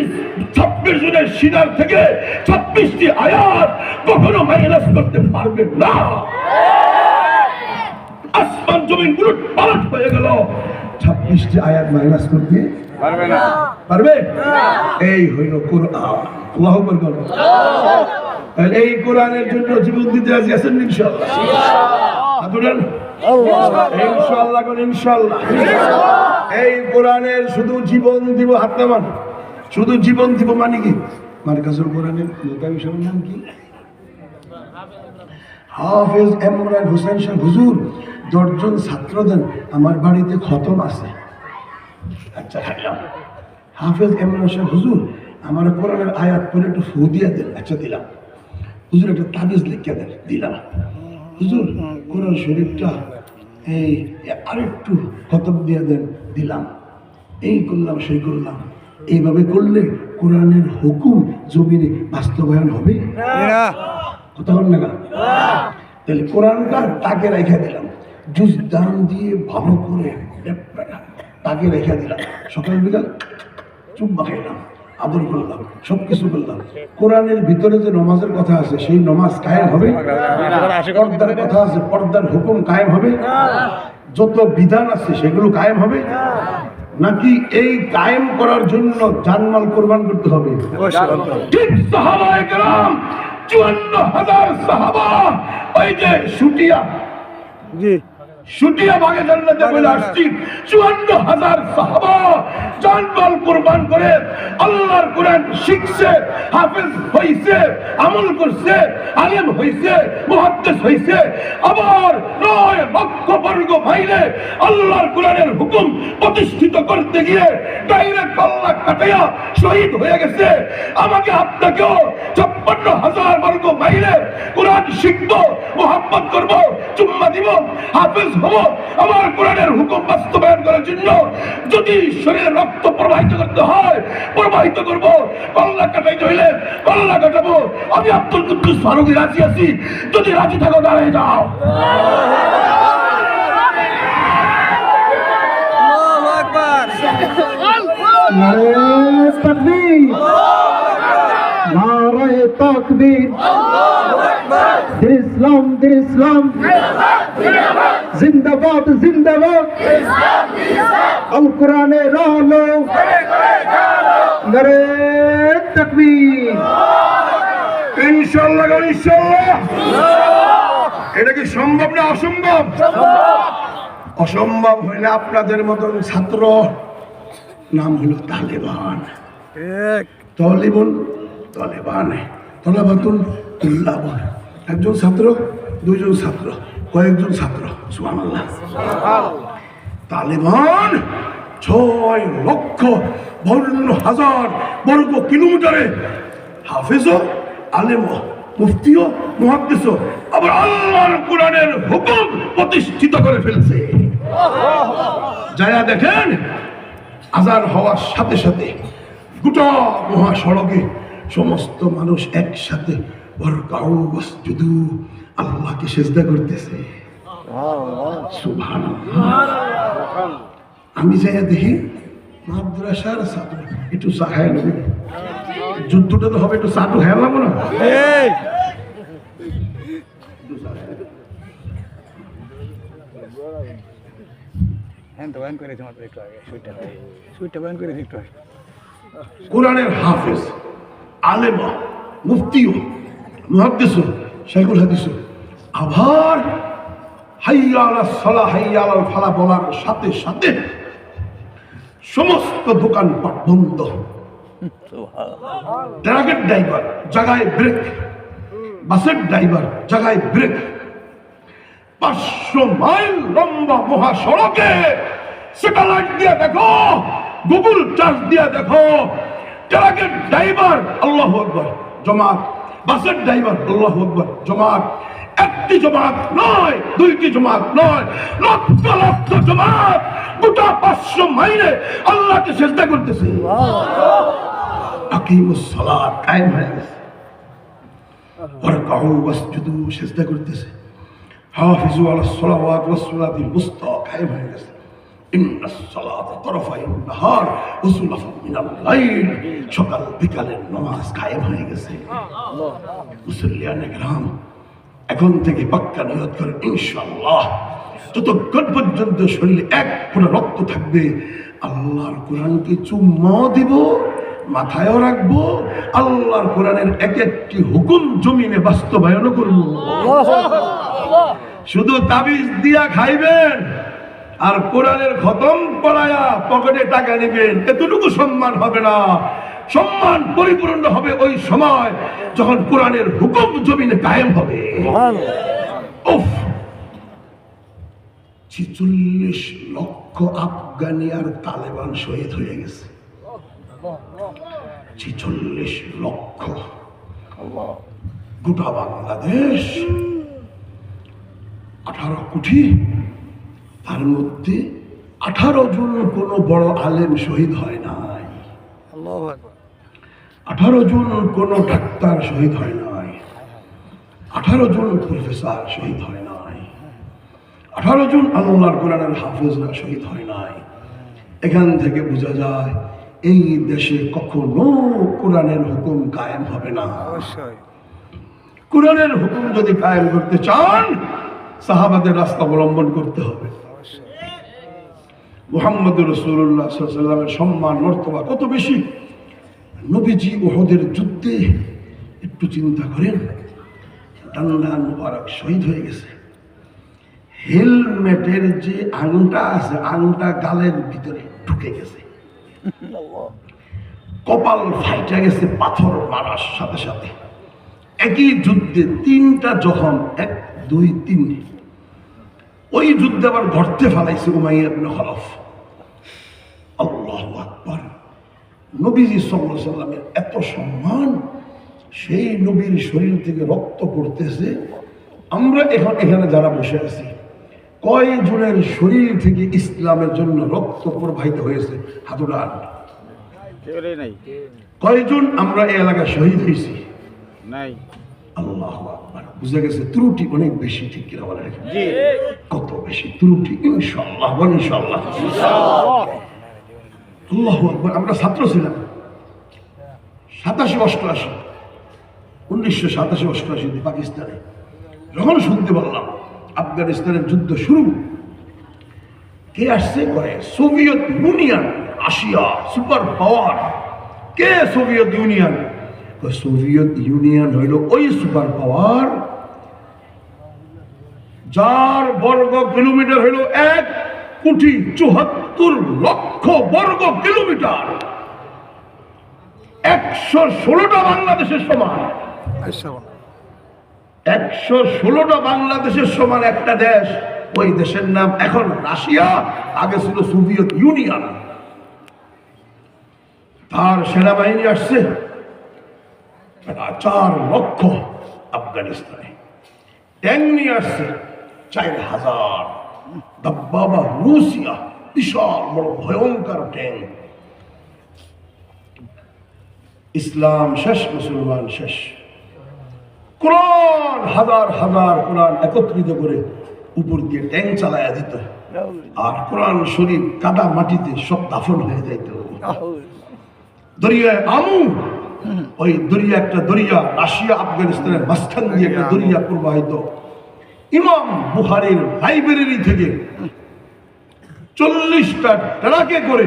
26 জনের সিনার থেকে 26টি আয়াত কখনো মাইনাস করতে পারবে না। আসমান জমিন উলট পালট হয়ে গেল, 26টি আয়াত মাইনাস করতে পারবে না। পারবে? এই হইল কোরআন। আল্লাহু আকবার। এই কোরআনের জন্য জীবন দিতে রাজি আছেন ইনশাআল্লাহ? ইনশাআল্লাহ কোন ইনশাআল্লাহ। এই কোরআনের শুধু জীবন দিব, হাত নামান। শুধু জীবন দিব মানে কি? মার্কাজুল কোরআনের মোতাবিক নাম কি? হাফেজ ইমরান হোসেন সাহেব হুজুর 10 জন ছাত্র দেন, আমার বাড়িতে খতম আছে। আচ্ছা হাফেজ ইমরান সাহেব হুজুর আমার কোরআনের আয়াত পড়ে একটু ফু দিয়ে দেন। আচ্ছা দিলাম। হুজুর একটা তাবিজ লিখে দেন, দিলাম। হুজুর কোরআন শরীফটা এই আরেকটু খতম দিয়ে দেন, দিলাম। এই করলাম সেই করলাম। এইভাবে করলে কোরআনের হুকুম জমিনে বাস্তবায়ন হবে কথা বল না? তাহলে কোরআনটা তাকে রেখে দিলাম, জুস দাম দিয়ে ভালো করে তাকে রেখে দিলাম। সকাল বিকাল চুম্মা খাইলাম, আদর করলাম, সবকিছু করলাম। কোরআনের ভিতরে যে নমাজের কথা আছে সেই নমাজ কায়েম হবে? পর্দার কথা আছে, পর্দার হুকুম কায়েম হবে? যত বিধান আছে সেগুলো কায়েম হবে? নাকি এই কায়েম করার জন্য জানমাল কোরবান করতে হবে? ঠিক সাহাবায়ে কেরাম 54,000 সাহাবা ওই যে সুটিয়া বাগে জান্নাতে বলে আসছি, 54,000 সাহাবা জানমাল কুরবান করে আল্লাহর কোরআন শিখছে, হাফেজ হইছে, আমল করছে, আলেম হইছে, মুহাদ্দিস হইছে। আবার 9 লক্ষ বর্গ মাইলে আল্লাহর কোরআনের হুকুম প্রতিষ্ঠিত করতে গিয়ে ডাইরেক্ট আল্লাহ কাটাইয়া শহীদ হয়ে গেছে। আমাকে আপনাকেও 56,000 বর্গ মাইলে কোরআন শিখবো, মুহাব্বত করবো, চুম্মা দিব, হাফেজ হবো, আমার কোরআনের হুকুম বাস্তবায়ন করার জন্য যদি শরীরে রক্ত প্রবাহিত করতে হয় প্রবাহিত করবো, কল্লা কাটাইতে হইলে কল্লা কাটাবো। আমি আব্দুল কুদ্দুস ফারুকী রাজি আছি, যদি রাজি থাকো দাঁড়িয়ে যাও। নারে তাকবীর, নারে তাকবীর, দিন ইসলাম, দিন ইসলাম, জিন্দাবাদ, জিন্দাবাদ, আল কোরআনের আলো, নারে তাকবীর। ইনশাআল্লাহ, ইনশাআল্লাহ। এটা কি সম্ভব না অসম্ভব? অসম্ভব হইলে আপনাদের মতন ছাত্র, নাম হলো তালেবান। তলিবুন তালেবান, তলাবাতুন তুল্লাবুন। একজন ছাত্র, 2 জন ছাত্র, কয়েকজন ছাত্র, সুবহানাল্লাহ। তালেবান 6,52,000 বর্গ কিলোমিটারে হাফেজও, আলেমও, মুফতিও, মুহাদ্দিসও, আবার আল্লাহর কোরআনের হুকুম প্রতিষ্ঠিত করে ফেলছে। যারা দেখেন আজান হওয়ার সাথে সাথে গোটা মহাসড়কে সমস্ত মানুষ একসাথে আল্লাহকে সিজদা করতেছে। সুবহানাল্লাহ। আমি যাই দেখি মাদ্রাসার ছাত্র, একটু চা খায় নেবে, যুদ্ধটা তো হবে, একটু চা তো খায় লাগবো না? কোরআনের হাফেজ, আলেমা, মুফতিও, মুহাদ্দিসও, শাইখুল হাদিসও আবার হাইয়া আলাস সালাহ, হাইয়া আলাল ফালাহ বলার সাথে সাথে সমস্ত দোকানপাট বন্ধ। ট্রাকের ড্রাইভার জায়গায় ব্রেক, বাসের ড্রাইভার জায়গায় ব্রেক। 500 মাইল লম্বা মহাসড়কে স্যাটেলাইট দিয়ে দেখো, গুগল চার্জ দিয়ে দেখো, ট্রাকের ড্রাইভার আল্লাহু আকবার জামাত, বাসের ড্রাইভার আল্লাহু আকবার জামাত। একটি জামাত নয়, 2টি জামাত নয়, লক্ষ লক্ষ জামাত গোটা 500 মাইলে আল্লাহকে সিজদা করতেছে। আকিমুস সালাত কায়েম হয়ে গেছে, ওয়ারকাউ ওয়াসজুদু সিজদা করতেছে। হাফিজু আলাস সালাওয়াত ওয়াস সালাতিল উসতা কায়েম হয়ে গেছে। ইন্নাস সালাতা তারফাইন নাহার ওয়া সুলাফান মিনাল লাইল, সকাল বিকালের নামাজ কায়েম হয়ে গেছে। মুসল্লিয়ানে কেরাম এখন থেকে পাক্কা নিয়ত করে ইনশাআল্লাহ যতক্ষণ পর্যন্ত শরীরে 1 ফোঁটা রক্ত থাকবে আল্লাহর কোরআনকে চুম্মা দিব, মাথায়ও রাখবো, আল্লাহর কোরআনের এক একটি হুকুম জমিনে বাস্তবায়নও করবো। শুধু তাবিজ দিয়া খাইবেন আর কোরআনের খতম পড়ায়া পকেটে টাকা নেবেন, এতটুকু সম্মান হবে না। সম্মান পরিপূর্ণ হবে ওই সময় যখন কোরআনের হুকুম জমিনে কায়েম হবে। উফ, ৪৬ লক্ষ আফগানি আর তালেবান শহীদ হয়ে গেছে। ৪৬ লক্ষ, গোটা বাংলাদেশ 18 কোটি, তার মধ্যে 18 জন কোন বড় আলেম শহীদ হয় নাই, 18 জন কোন ডাক্তার শহীদ হয় নাই, 18 জন প্রফেসর শহীদ হয় নাই, 18 জন আল্লাহর কোরআনের হাফেজরা শহীদ হয় নাই। এখান থেকে বোঝা যায় এই দেশে কখনো কোরআনের হুকুম কায়েম হবে না। কোরআনের হুকুম যদি কায়েম করতে চান, সাহাবাদের রাস্তা অবলম্বন করতে হবে। মুহাম্মদ রাসূলুল্লাহ সাল্লাল্লাহু আলাইহি ওয়াসাল্লামের সম্মান মর্তবা কত বেশি। নবীজি উহুদের যুদ্ধে একটু চিন্তা করেন, ডান্ডা মুবারক শহীদ হয়ে গেছে, হেলমেটের যে আংটা আছে আংটা গালের ভিতরে ঢুকে গেছে, কপাল ফাইটা গেছে পাথর মারার সাথে সাথে। একই যুদ্ধে 3টা জখম, 1, 2, 3। ওই যুদ্ধে আবার গর্তে ফেলাইছে উমাইয়া ইবনে খলফ। আল্লাহু আকবার। নবীজি সাল্লাল্লাহু আলাইহি ওয়াসাল্লামের এত সম্মান, সেই নবীর শরীর থেকে রক্ত পড়তেছে। আমরা এখানে যারা বসে আছি, কয়জনের শরীর থেকে ইসলামের জন্য রক্ত প্রবাহিত হয়েছে? হাত উঠান। কয়জন আমরা এই এলাকায় শহীদ হয়েছি? নাই। আল্লাহু আকবার। বুঝা গেছে ত্রুটি অনেক বেশি, ঠিক কিনা বলেন? কত বেশি ত্রুটি। ইনশাআল্লাহ, ইনশাআল্লাহ, আল্লাহু আকবার। আমরা ছাত্র ছিলাম 87-88, 1987-88 পাকিস্তানে। যখন শুনতে পারলাম আফগানিস্তানের যুদ্ধ শুরু, কে আসছে? করে Soviet Union, Russia super power. কে সোভিয়েত ইউনিয়ন? সোভিয়েত ইউনিয়ন হইল ওই সুপার পাওয়ার যার বর্গ কিলোমিটার হইল 1,74,00,000 বর্গ কিলোমিটার। 116টা বাংলাদেশের সমান। 116টা বাংলাদেশের সমান একটা দেশ। ওই দেশের নাম এখন রাশিয়া, আগে ছিল সোভিয়েত ইউনিয়ন। তার সেনাবাহিনী আসছে 4 লক্ষ আফগানিস্তানে। ট্যাঙ্ক নিয়ে আসছে 4,000। দাব্বাবা রুশিয়া, বিশাল বড় ভয়ঙ্কর ট্যাঙ্ক। ইসলাম শেষ, মুসলমান শেষ। কোরআন হাজার হাজার কোরআন একত্রিত করে উপর দিয়ে ট্যাঙ্ক চালায়া দিত, আর কোরআন শরীফ কাদা মাটিতে সব দাফন হয়ে যাইত। দরিয়ায় আমু, ওই দরিয়া একটা দরিয়া, রাশিয়া আফগানিস্তানের মাঝখান দিয়ে একটা দরিয়া প্রবাহিত। ইমাম বুখারীর লাইব্রেরি থেকে 40টা ট্রাকে করে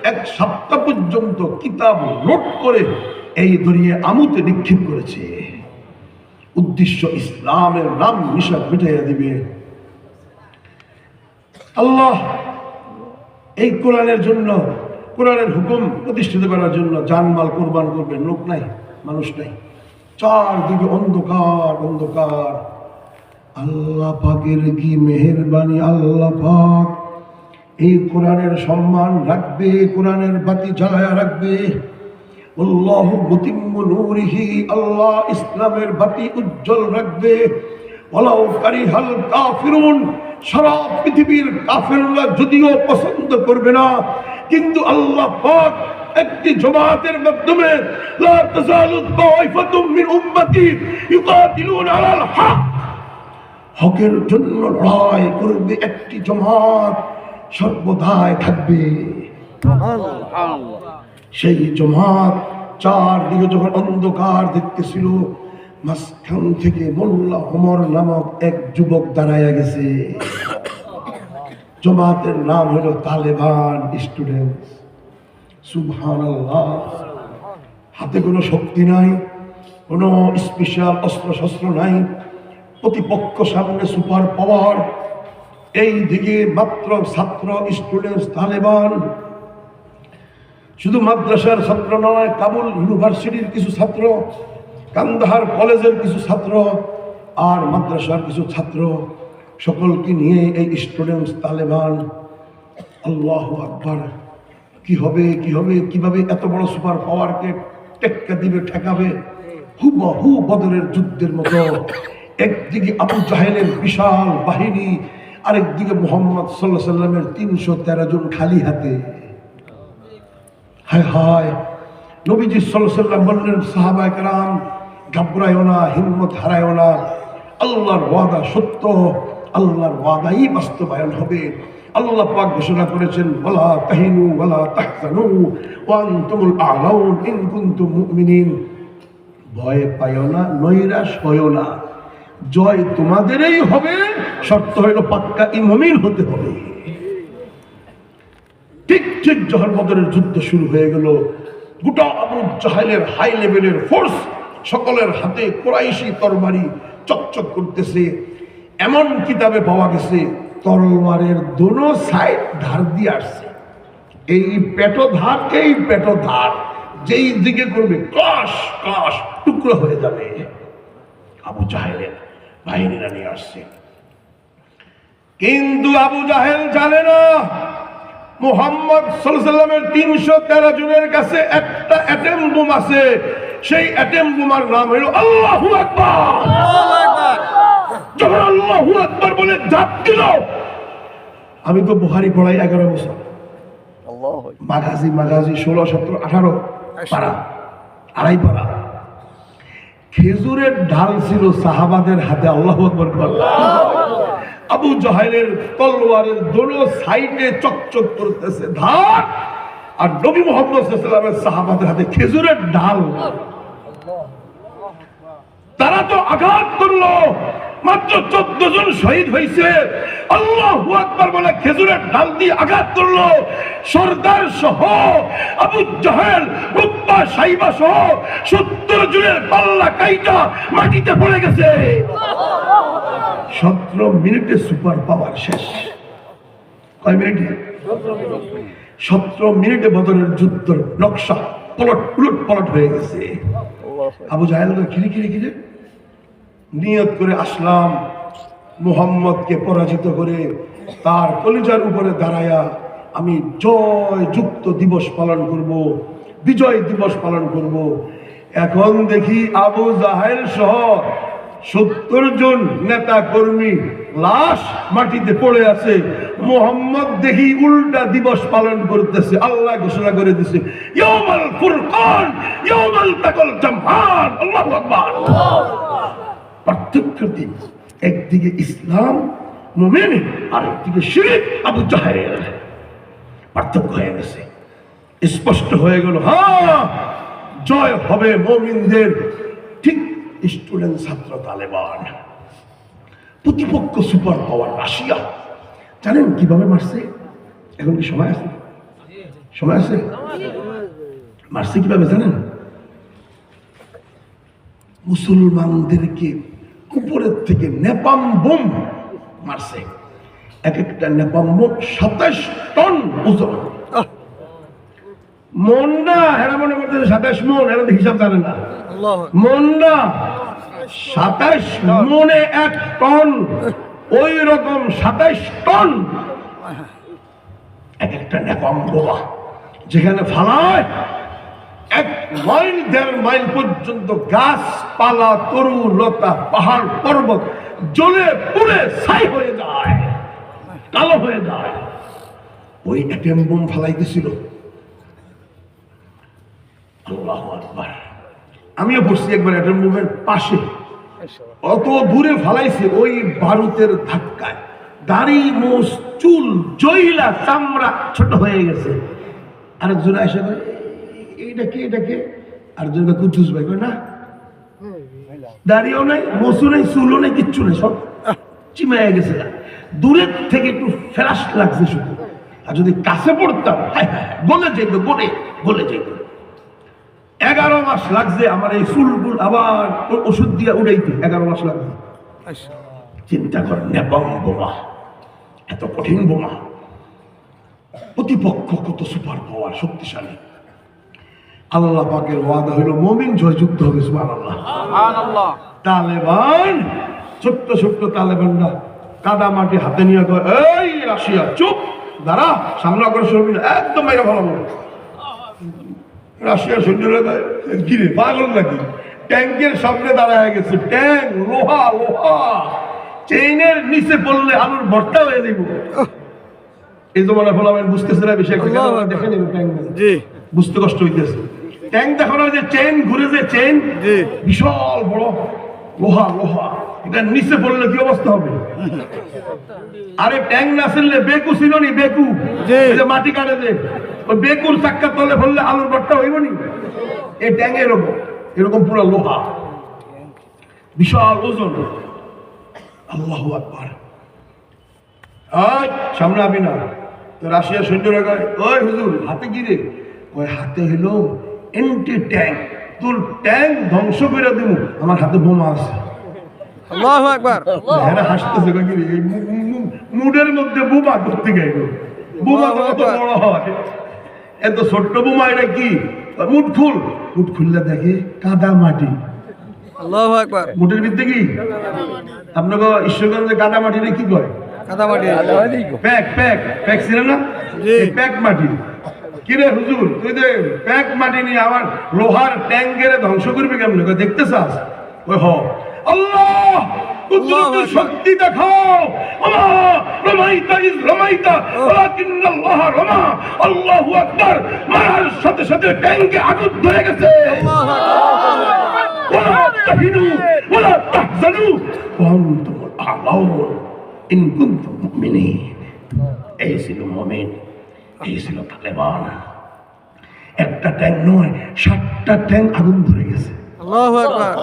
1 সপ্তাহ পর্যন্ত কিতাব লোড করে এই দরিয়া আমুতে নিক্ষেপ করেছে। উদ্দেশ্য ইসলামের নাম নিশান মিটাইয়া দিবে। আল্লাহ এই কোরআনের জন্য, কোরআনের হুকুম প্রতিষ্ঠিত করার জন্য জানমাল কোরবান করবেন। লোক নাই, মানুষ নাই, চারদিকে অন্ধকার অন্ধকার। আল্লাহ পাকের কি মেহেরবানি! আল্লাহ পাক এই কোরআনের সম্মান রাখবে, কোরআনের বাতি জ্বালায়া রাখবে। আল্লাহু মুতিম্মু নূরিহি, আল্লাহ ইসলামের বাতি উজ্জ্বল রাখবে। ওয়ালাউ কারিহাল কাফিরুন, সারা পৃথিবীর কাফেররা যদিও পছন্দ করবে না, কিন্তু আল্লাহ পাক একটি জামাতের মাধ্যমে লা তাযালু তাইফাতুম মিন উম্মতি ইউকাতিলুনা আলাল হক, হকের জন্য লড়াই করবে একটি জামাত, সর্বদাই থাকবে। সেই জামাত চারদিকে যখন অন্ধকার দেখতেছিল, মাঝখান থেকে মোল্লা ওমর নামক এক যুবক দাঁড়াইয়া গেছে। জামাতের নাম হলো তালেবান স্টুডেন্ট। সুবহানাল্লাহ। হাতে কোনো শক্তি নাই, কোনো স্পেশাল অস্ত্র শস্ত্র নাই, প্রতিপক্ষ সামনে সুপার পাওয়ার, এই দিকে মাত্র ছাত্র স্টুডেন্টস তালেবান। শুধু মাদ্রাসার ছাত্র নয়, কাবুল ইউনিভার্সিটির কিছু ছাত্র, কান্দাহার কলেজের কিছু ছাত্র, আর মাদ্রাসার কিছু ছাত্র, সকলকে নিয়ে এই স্টুডেন্টস তালেবান। আল্লাহু আকবার! কি হবে, কি হবে, কিভাবে এত বড় সুপার পাওয়ারকে টেক্কা দিবে, ঠেকাবে? হুবহু বদরের যুদ্ধের মতো। একদিকে আবু জাহেলের বিশাল বাহিনী, আরেকদিকে মুহাম্মদ সাল্লাল্লাহু আলাইহি সাল্লামের 313 জন খালি হাতে। হায় হায়! নবীজি সাল্লাল্লাহু আলাইহি সাল্লাম বললেন, সাহাবায়ে কেরাম ঘাবড়ায়ও না, হিম্মত হারায়ও না, আল্লাহর ওয়াদা সত্য, আল্লাহর ওয়াদাই বাস্তবায়ন হবে। আল্লাহ পাক ঘোষণা করেছেন, ওয়ালা তাহিনু ওয়ালা তাহজানু ওয়া আনতুমুল আ'লাউন ইন কুনতুম মুমিনিন। ভয় পাইও না, নৈরাশ হইও না, জয় তোমাদেরই হবে, শর্ত হইল পাক্কা মুমিন হতে হবে। ঠিক ঠিক যখন বদরের যুদ্ধ শুরু হয়ে গেল, গোটা আবু জাহেলের হাই লেভেলের ফোর্স, সকলের হাতে কুরাইশি তরবারি চকচক করতেছে। এমন কিতাবে পাওয়া গেছে তরবারের দোনো সাইড ধার দিয়ে আসছে। এই পেটো ধার, এই পেটো ধার, যেই দিকে করবে কাশ কাশ টুকরো হয়ে যাবে। আবু জাহেলের বাহিনীরা নিয়ে আসছে, কিন্তু আবু জাহেল জানে না মুহাম্মদ সাল্লাল্লাহু আলাইহি সাল্লামের 313 জনের কাছে একটা অ্যাটম বোম আছে। সেই অ্যাটম বোমার নাম হলো আল্লাহু আকবার। যখন আল্লাহু আকবার বলে ঝাঁপ দিল, আমি তো বুখারী পড়াই 11 বছর, মাগাজি 16, 17, 18 পারা, আড়াই পারা। খেজুরের ঢাল ছিল সাহাবাদের হাতে। আল্লাহু আকবার! আবু জাহেলের তলোয়ারের দোনো সাইডে চকচক করতেছে ধার, আর নবী মুহাম্মদ সাল্লাল্লাহু আলাইহি ওয়াসাল্লামের সাহাবাদের হাতে খেজুরের ঢাল। তারা তো আঘাত করলো, মাত্র 14 জন শহীদ হয়েছে। আল্লাহু আকবার বলে খেজুরের ঢাল দিয়ে আঘাত করলো। সর্দার সহ আবু জাহেল, উতবা, সাইবা সহ 70 জনের পাল্লা কাইটা মাটিতে পড়ে গেছে। 17 মিনিটে সুপার পাওয়ার শেষ। কয় মিনিটে? 17 মিনিটে বদরের যুদ্ধের নকশা উলট পালট হয়ে গেছে। আবু জাহেল খিরে নিয়ত করে আসলাম মুহাম্মদকে পরাজিত করে তার কলিজার উপরে দাঁড়ায়া আমি জয় যুক্ত দিবস পালন করব, বিজয় দিবস পালন করব। এখন দেখি আবু জাহেল সহ 70 জন নেতা কর্মী লাশ মাটিতে পড়ে আছে। মুহাম্মদ দেখি উল্টা দিবস পালন করতেছে। আল্লাহ ঘোষণা করে দিছে, ইয়াউমাল ফুরকান ইয়াউমাল তাকাল জামআন। আল্লাহু আকবার! পার্থক্য দিন, একদিকে ইসলাম মুমিন, আর একদিকে শিরক আবু জাহেল। পার্থক্য হয়ে গেছে, স্পষ্ট হয়ে গেল। হ্যাঁ, জয় হবে মুমিনদের। ঠিক স্টুডেন্ট ছাত্র তালেবান, প্রতিপক্ষ সুপার পাওয়ার রাশিয়া। জানেন কিভাবে মারছে? এখন কি সময় আছে? সময় আছে? মারছে কিভাবে জানেন? মুসলমানদেরকে উপরের থেকে নেপাম বোম মারছে। এক একটা নেপাম বোম 27 টন ওজন। মন না, এরা মনে করতেছে 27 মন, এরা হিসাব জানে না। মন না, 27 মনে 1 টন, ওই রকম 27 টন এক একটা নেপাম বোমা। যেখানে ফালায় 1 মাইল 1.5 মাইল পর্যন্ত গাছপালা, তরু লতা, পাহাড় পর্বত জ্বলে পুড়ে ছাই হয়ে যায়, কালো হয়ে যায়। ওই অ্যাটম বোম ফালাই দিছিল। আল্লাহু আকবার! আমিও পড়ছি একবার অ্যাটম বোমের পাশে, অত দূরে ফালাইছে। ওই বারুদের ধাক্কায় দাড়ি, মোষ, চুল জইলা চামড়া ছোট হয়ে গেছে। আরেকজন এসে করে, এটাকে আরেকজন কুদ্দুস ভাই কয়, না দাড়িও নাই, মোষও নাই, চুলও নাই, কিচ্ছু নেই, সব চিমাইয়া গেছে। দূরের থেকে একটু ফ্ল্যাশ লাগছে শুধু। আর যদি কাছে পড়তাম, গলে যেত, গলে যেত। 11 মাস লাগছে আমার এই চুলগুল আবার ওষুধ দিয়ে উড়াইতে, 11 মাস লাগছে। চিন্তা করেন, নেপাম বোমা, এত কঠিন বোমা, প্রতিপক্ষ কত সুপার পাওয়ার, শক্তিশালী। আল্লাহ পাকের ওয়াদা হইল মুমিন জয়যুক্ত হবে, সুবহানাল্লাহ। তালেবান, ছোট্ট ছোট্ট তালেবানরা কাদা মাটি হাতে নিয়ে কয়, এই রাশিয়া চুপ, দাঁড়া, সামনে অগ্রসর হবি না, একদম মেরে ফেলাবো। রাশিয়ার সৈন্যরা কয়, গিরে পাগল নাকি, ট্যাঙ্কের সামনে দাঁড়ায় গেছে, ট্যাঙ্ক লোহা লোহা, চেইনের নিচে পড়লে আলুর ভর্তা হয়ে দিব। এই জমানা ফলাবেন বুঝতেছে না বেশি একটা, দেখে নিব ট্যাঙ্ক, বুঝতে কষ্ট হইতেছে। ট্যাঙ্ক দেখানো যে চেইন ঘুরে, যে চেইন বিশাল বড় লোহা লোহা, এটা নিচে পড়লে কি অবস্থা হবে? আরে ট্যাঙ্ক না ছিললে বেকু ছিল নি, বেকু যে মাটি কাটে যে, ওই বেকুর চাক্কা তলে ফেললে আলুর ভর্তা হইব নি? এই ট্যাঙ্ক এরকম এরকম পুরো লোহা, বিশাল ওজন। আল্লাহু আকবার। সামনে আবি না। তো রাশিয়ার সৈন্যরা কয়, ওই হুজুর হাতে কি রে? ওই হাতে হইলো এন্টি ট্যাঙ্ক, তোর ট্যাঙ্ক ধ্বংস করে দিব, আমার হাতে বোমা আছে। আল্লাহু আকবার। এরা হাসতেছে, কয় কি রে, এই মুডের মধ্যে বোমা করতে গেল, বোমা কত বড় হয়, এত ছোট্ট বোমা, এটা কি? মুঠ খুল, মুঠ খুললে দেখে কাদা মাটি। আল্লাহু আকবার। মুঠের ভিতরে কি? আপনাকে ঈশ্বরগঞ্জে কাদা মাটি কি কয়? কাদা মাটি। প্যাক প্যাক প্যাক ছিল না, প্যাক মাটি। কিরে হুজুর, তুই যে প্যাক মাটি নিয়ে আমার লোহার ট্যাঙ্কের ধ্বংস করবি কেমন? দেখতে চাস? ওই হ, আল্লাহ কুদরতের শক্তি দেখাও। আল্লাহ রমাইতা ইজ রমাইতা ওয়ালাকিন্নাল্লাহ রমা। আল্লাহু আকবার। মারার সাথে সাথে ট্যাঙ্কে আগুন ধরে গেছে। আল্লাহু আকবার। ওয়ালা তাহিনু ওয়ালা তাহজানু ওয়া আনতুমুল আ'লাউন ইন কুনতুম মুমিনিন। এই ছিল মুমিন, এই ছিল তালেবান। একটা ট্যাঙ্ক নয়, 7টা ট্যাঙ্ক আগুন ধরে গেছে। আল্লাহু আকবার।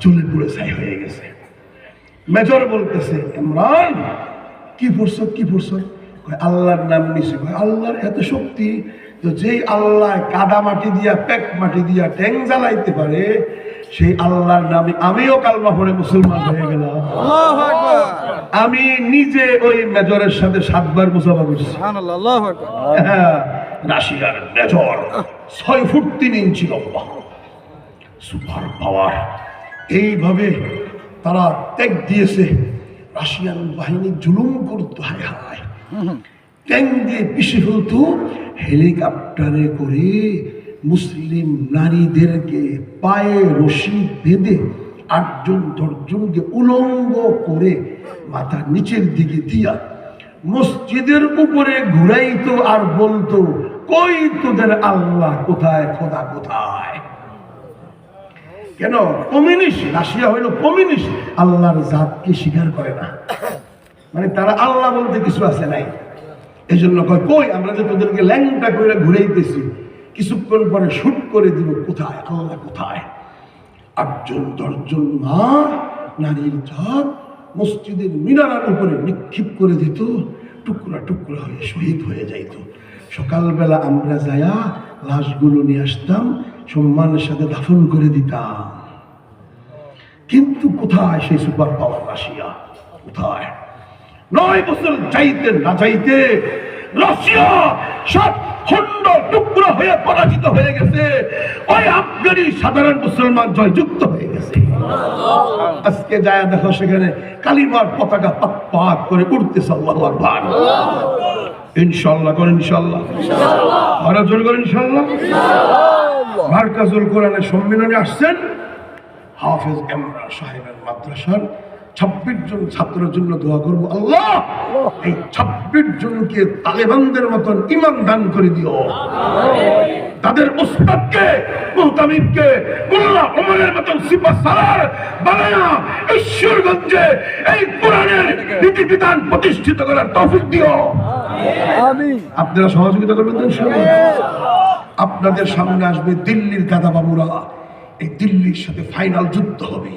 জ্বলে পুড়ে ছাই হয়ে গেছে। মেজর বলতেছে, ইমরান কি পড়ছ কি পড়ছ? আল্লাহর নাম নিছি। আল্লাহর এত শক্তি, তো যেই আল্লাহ কাদা মাটি দিয়া প্যাক মাটি দিয়া ট্যাঙ্ক জ্বালাইতে পারে, সেই আল্লাহর নামে আমিও কালমা পড়ে মুসলমান হয়ে গেলাম। আল্লাহু আকবার। আমি নিজে ওই মেজরের সাথে 7 বার মুসাফা করছি। সুবহানাল্লাহ। আল্লাহু আকবার। রাশিয়ার মেজর 6 ফুট 3 ইঞ্চি লম্বা, সুপার পাওয়ার। এইভাবে তারা ত্যাগ দিয়েছে। রাশিয়ান বাহিনী জুলুম করতো, হায় হায়, ট্যাঙ্ক দিয়ে পিষে ফেলতো, হেলিকপ্টারে করে মুসলিম নারীদেরকে পায়ে রশি বেঁধে 8জন 10জনকে উলঙ্গ করে মাথা নিচের দিকে দিয়া মসজিদের উপরে ঘুরাইতো আর বলতো, কই তোদের আল্লাহ কোথায়, খোদা কোথায়? কেন? কমিউনিস্ট। রাশিয়া হইল কমিউনিস্ট, আল্লাহর জাতকে স্বীকার করে না। মানে তারা আল্লাহ বলতে কিছু আছে নাই। এই জন্য কয়, কই আমরা যে তোদেরকে ল্যাংটা করে ঘুরাইতেছি, কিছুক্ষণ পরে শুট করে দিব, কোথায় আল্লাহ কোথায়? 8জন 10জন মা নারীর জাত মসজিদের মিনারার উপরে নিক্ষেপ করে দিত, টুকরা টুকরা হয়ে শহীদ হয়ে যাইত। সকালবেলা আমরা যায়া লাশগুলো নিয়ে আসতাম, সম্মানের সাথে দাফন করে দিতাম। কিন্তু কোথায় সেই সুপার পাওয়ার রাশিয়া? কোথায়? 9 বছর যাইতে না যাইতে রাশিয়া 7 খণ্ড টুকরা হয়ে পরাজিত হয়ে গেছে। ওই আফগানি সাধারণ মুসলমান জয়যুক্ত হয়ে গেছে। আজকে যায় দেখো, সেখানে কালিমার পতাকা পাক পাক করে উঠতেছে। আল্লাহু আকবার। ইনশাআল্লাহ করেন, ইনশাআল্লাহ, আরো জোর করেন ইনশাআল্লাহ। মারকাজুল কোরআনের সম্মেলনে আসছেন হাফেজ ইমরান সাহেবের মাদ্রাসার 26 জন ছাত্রের জন্য দোয়া করব, আল্লাহ এই 26 জনকে তালেবানদের মতন ঈমান দান করে দিও। তাদের উস্তাদকে, মুহতামিমকে মোল্লা ওমরের মতন সিপাহসালার বানায়া ঈশ্বরগঞ্জে এই কোরআনের নীতি-বিধান প্রতিষ্ঠিত করার তৌফিক দিও। আমিন। আপনারা সহযোগিতা করবেন তো ইনশাআল্লাহ। আপনাদের সামনে আসবে দিল্লির দাদা বাবুরা। এই দিল্লির সাথে ফাইনাল যুদ্ধ হবে।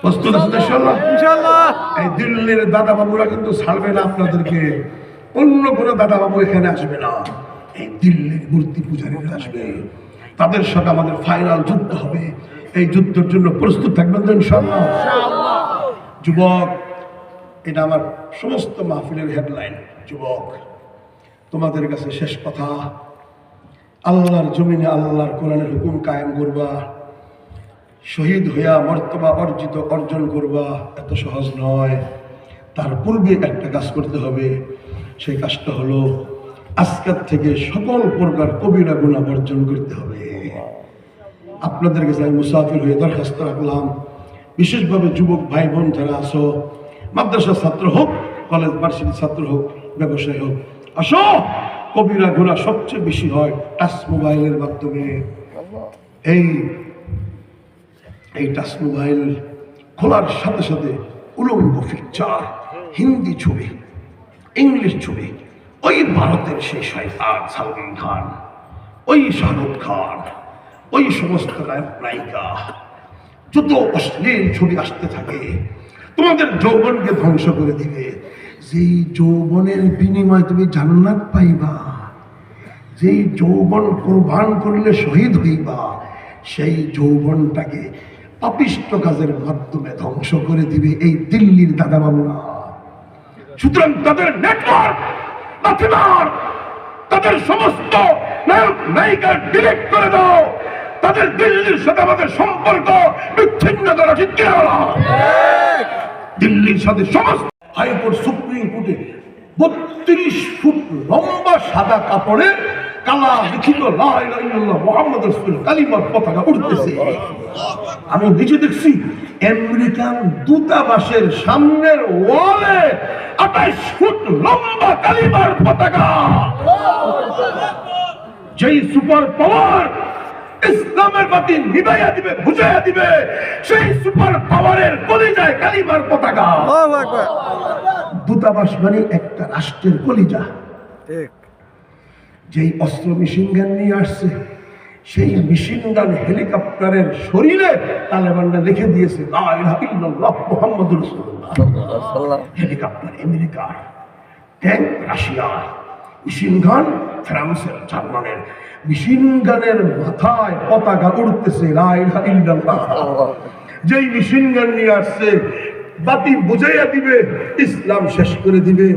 প্রস্তুত আছেন ইনশাআল্লাহ? ইনশাআল্লাহ। এই দিল্লির দাদা বাবুরা কিন্তু ছাড়বে না আপনাদেরকে। অন্য কোনো দাদা বাবু এখানে আসবে না, এই দিল্লির মূর্তি পূজারীরা আসবে। তাদের সাথে আমাদের ফাইনাল যুদ্ধ হবে। এই যুদ্ধের জন্য প্রস্তুত থাকবেন তো ইনশাআল্লাহ? যুবক, এটা আমার সমস্ত মাহফিলের হেডলাইন। যুবক, তোমাদের কাছে শেষ কথা, আল্লাহর জমিনে আল্লাহর কোরআনের হুকুম কায়েম করবা, শহীদ হইয়া মর্তবা অর্জন করবা। এত সহজ নয়। তার পূর্বে একটা কাজ করতে হবে। সেই কাজটা হলো আজকের থেকে সকল প্রকার কবিরা গুনাহ বর্জন করতে হবে। আপনাদের কাছে আমি মুসাফির হয়ে দরখাস্ত রাখলাম, বিশেষভাবে যুবক ভাই বোন যারা আছো, মাদ্রাসার ছাত্র হোক, কলেজ ভার্সিটির ছাত্র হোক, ব্যবসায়ী হোক, আসো। কবিরা গুনাহ সবচেয়ে বেশি হয় টাচ মোবাইলের মাধ্যমে। এই টাচ মোবাইল খোলার সাথে সাথে উলঙ্গ পিকচার, হিন্দি ছবি, ইংলিশ ছবি, ওই ভারতের সেই শয়তান সালমান খান, ওই শাহরুখ খান, ওই সমস্ত নায়িকা, যত অশ্লীল ছবি আসতে থাকে, তোমাদের যৌবনকে ধ্বংস করে দিবে। যেই যৌবনের বিনিময়ে তুমি জান্নাত পাইবা, যেই যৌবন কোরবান করলে শহীদ হইবা, সেই যৌবনটাকে পাপিষ্ট কাজের মাধ্যমে ধ্বংস করে দিবে এই দিল্লির দাদা বাবুরা। সুতরাং তাদের নেটওয়ার্ক, তাদের সমস্ত নায়ক নায়িকা ডিলিট করে দাও। তাদের দিল্লির সাথে আমাদের সম্পর্ক বিচ্ছিন্ন করা ঠিক কিনা? দিল্লির সাথে সমস্ত হাইকোর্ট, সুপ্রিম কোর্টে 32 ফুট লম্বা সাদা কাপড়ে কালা লিখিত লা ইলাহা ইল্লাল্লাহ মুহাম্মাদুর রাসূলুল্লাহ কালিমার পতাকা উড়তেছে। আমি নিজে দেখছি আমেরিকান দূতাবাসের সামনের ওয়ালে 28 ফুট লম্বা কালিমার পতাকা। যেই সুপার পাওয়ার ইসলামের বাতি নিভাইয়া দিবে, বুঝাইয়া দিবে, সেই সুপার পাওয়ারের কলিজায় কালিমার পতাকা। আল্লাহু আকবার। দূতাবাস মানে একটা রাষ্ট্রের কলিজা। ঠিক। যেই অস্ত্র মেশিন গান নিয়ে আসছে, সেই মেশিন গান হেলিকপ্টারের শরীরে তালেবানরা লিখে দিয়েছে লা ইলাহা ইল্লাল্লাহ মুহাম্মাদুর রাসূলুল্লাহ। হেলিকপ্টার আমেরিকার, ট্যাঙ্ক রাশিয়ার, মেশিন গান ফ্রান্সের, জার্মানের। মেশিন গানের মাথায় পতাকা উড়তেছে লা ইলাহা ইল্লাল্লাহ। যেই মেশিন গান নিয়ে আসছে, বাতি বুঝাইয়া দিবে, ইসলাম শেষ করে দিবে,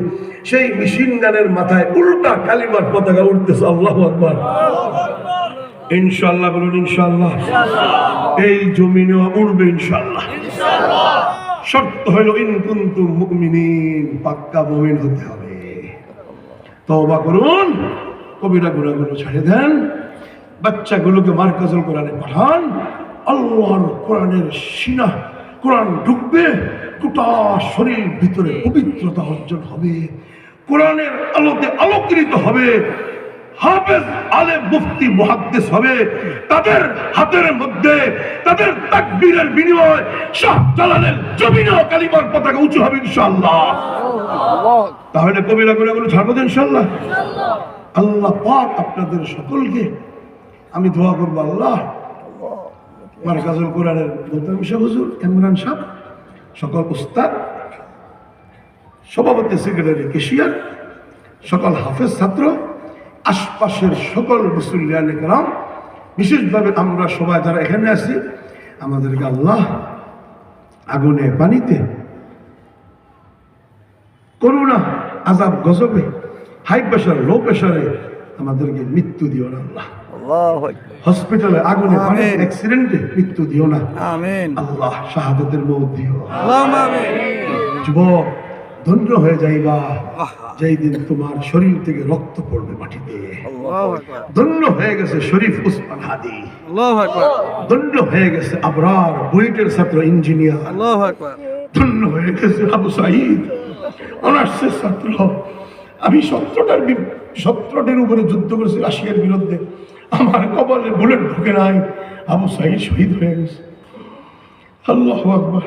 সেই মেশিন গানের মাথায় উল্টা কালিমার পতাকা উঠতেছে। আল্লাহু আকবার। ইনশাআল্লাহ বলুন ইনশাআল্লাহ। এই জমিনেও উড়বে ইনশাআল্লাহ। শর্ত হলো ইন কুনতুম মুমিনিন, পাক্কা মুমিন হতে হবে। তওবা করুন, কবিরা গুনাহগুলো ছেড়ে দেন, বাচ্চাগুলোকে মারকাজুল কোরআনে পাঠান। আল্লাহর কোরআনের সিনা, কোরআন ঢুকবে, গোটা শরীর ভিতরে পবিত্রতা অর্জন হবে, কোরআনের আলোতে আলোকিত হবে, হাফেজ, আলেম, মুফতি, মুহাদ্দিস হবে। তাদের হাতের মধ্যে তাদের তাকবীরের বিনিময়ে শাহজালালের জমিনেও কালিমার পতাকা উঁচু হবে ইনশাআল্লাহ। তাহলে কবিরা গুনাহগুলো ছাড়বো তো ইনশাআল্লাহ। আল্লাহ পাক আপনাদের সকলকে, আমি দোয়া করবো, আল্লাহ মারকাজুল কোরআনের মোহতামিম সাহেব হুজুর, ইমরান সাহেব, সকল উস্তাদ, সভাপতি, সেক্রেটারি, কেশিয়ার, সকল হাফেজ ছাত্র, আশপাশের সকল মুসল্লিয়ানে কেরাম, বিশেষভাবে আমরা সবাই যারা এখানে আছি, আমাদেরকে আল্লাহ আগুনে, পানিতে, করোনা, আযাব, গজবে, হাই প্রেশার, লো প্রেশারে আমাদেরকে মৃত্যু দিও না আল্লাহ। হসপিটালে আগুনে, পানিতে, অ্যাক্সিডেন্টে মৃত্যু দিও না। আমিন। আল্লাহ শাহাদাতের মওত দিও। আল্লাহুম্মা আমিন। যুবক, ধন্য হয়ে যাইবা যেই দিন তোমার শরীর থেকে রক্ত পড়বে মাটিতে। আল্লাহু আকবার। ধন্য হয়ে গেছে শরীফ উসমান হাদি, আল্লাহু আকবার। ধন্য হয়ে গেছে আবরার, বুয়েটের ছাত্র, ইঞ্জিনিয়ার, আল্লাহু আকবার। ধন্য হয়ে গেছে আবু সাঈদ, অনার্সের ছাত্র। আমি 17টার উপরে যুদ্ধ করেছি রাশিয়ার বিরুদ্ধে, আমার কপালে বুলেট ঢুকে নাই, আবু সাঈদ শহীদ হয়ে গেছে। আল্লাহু আকবার।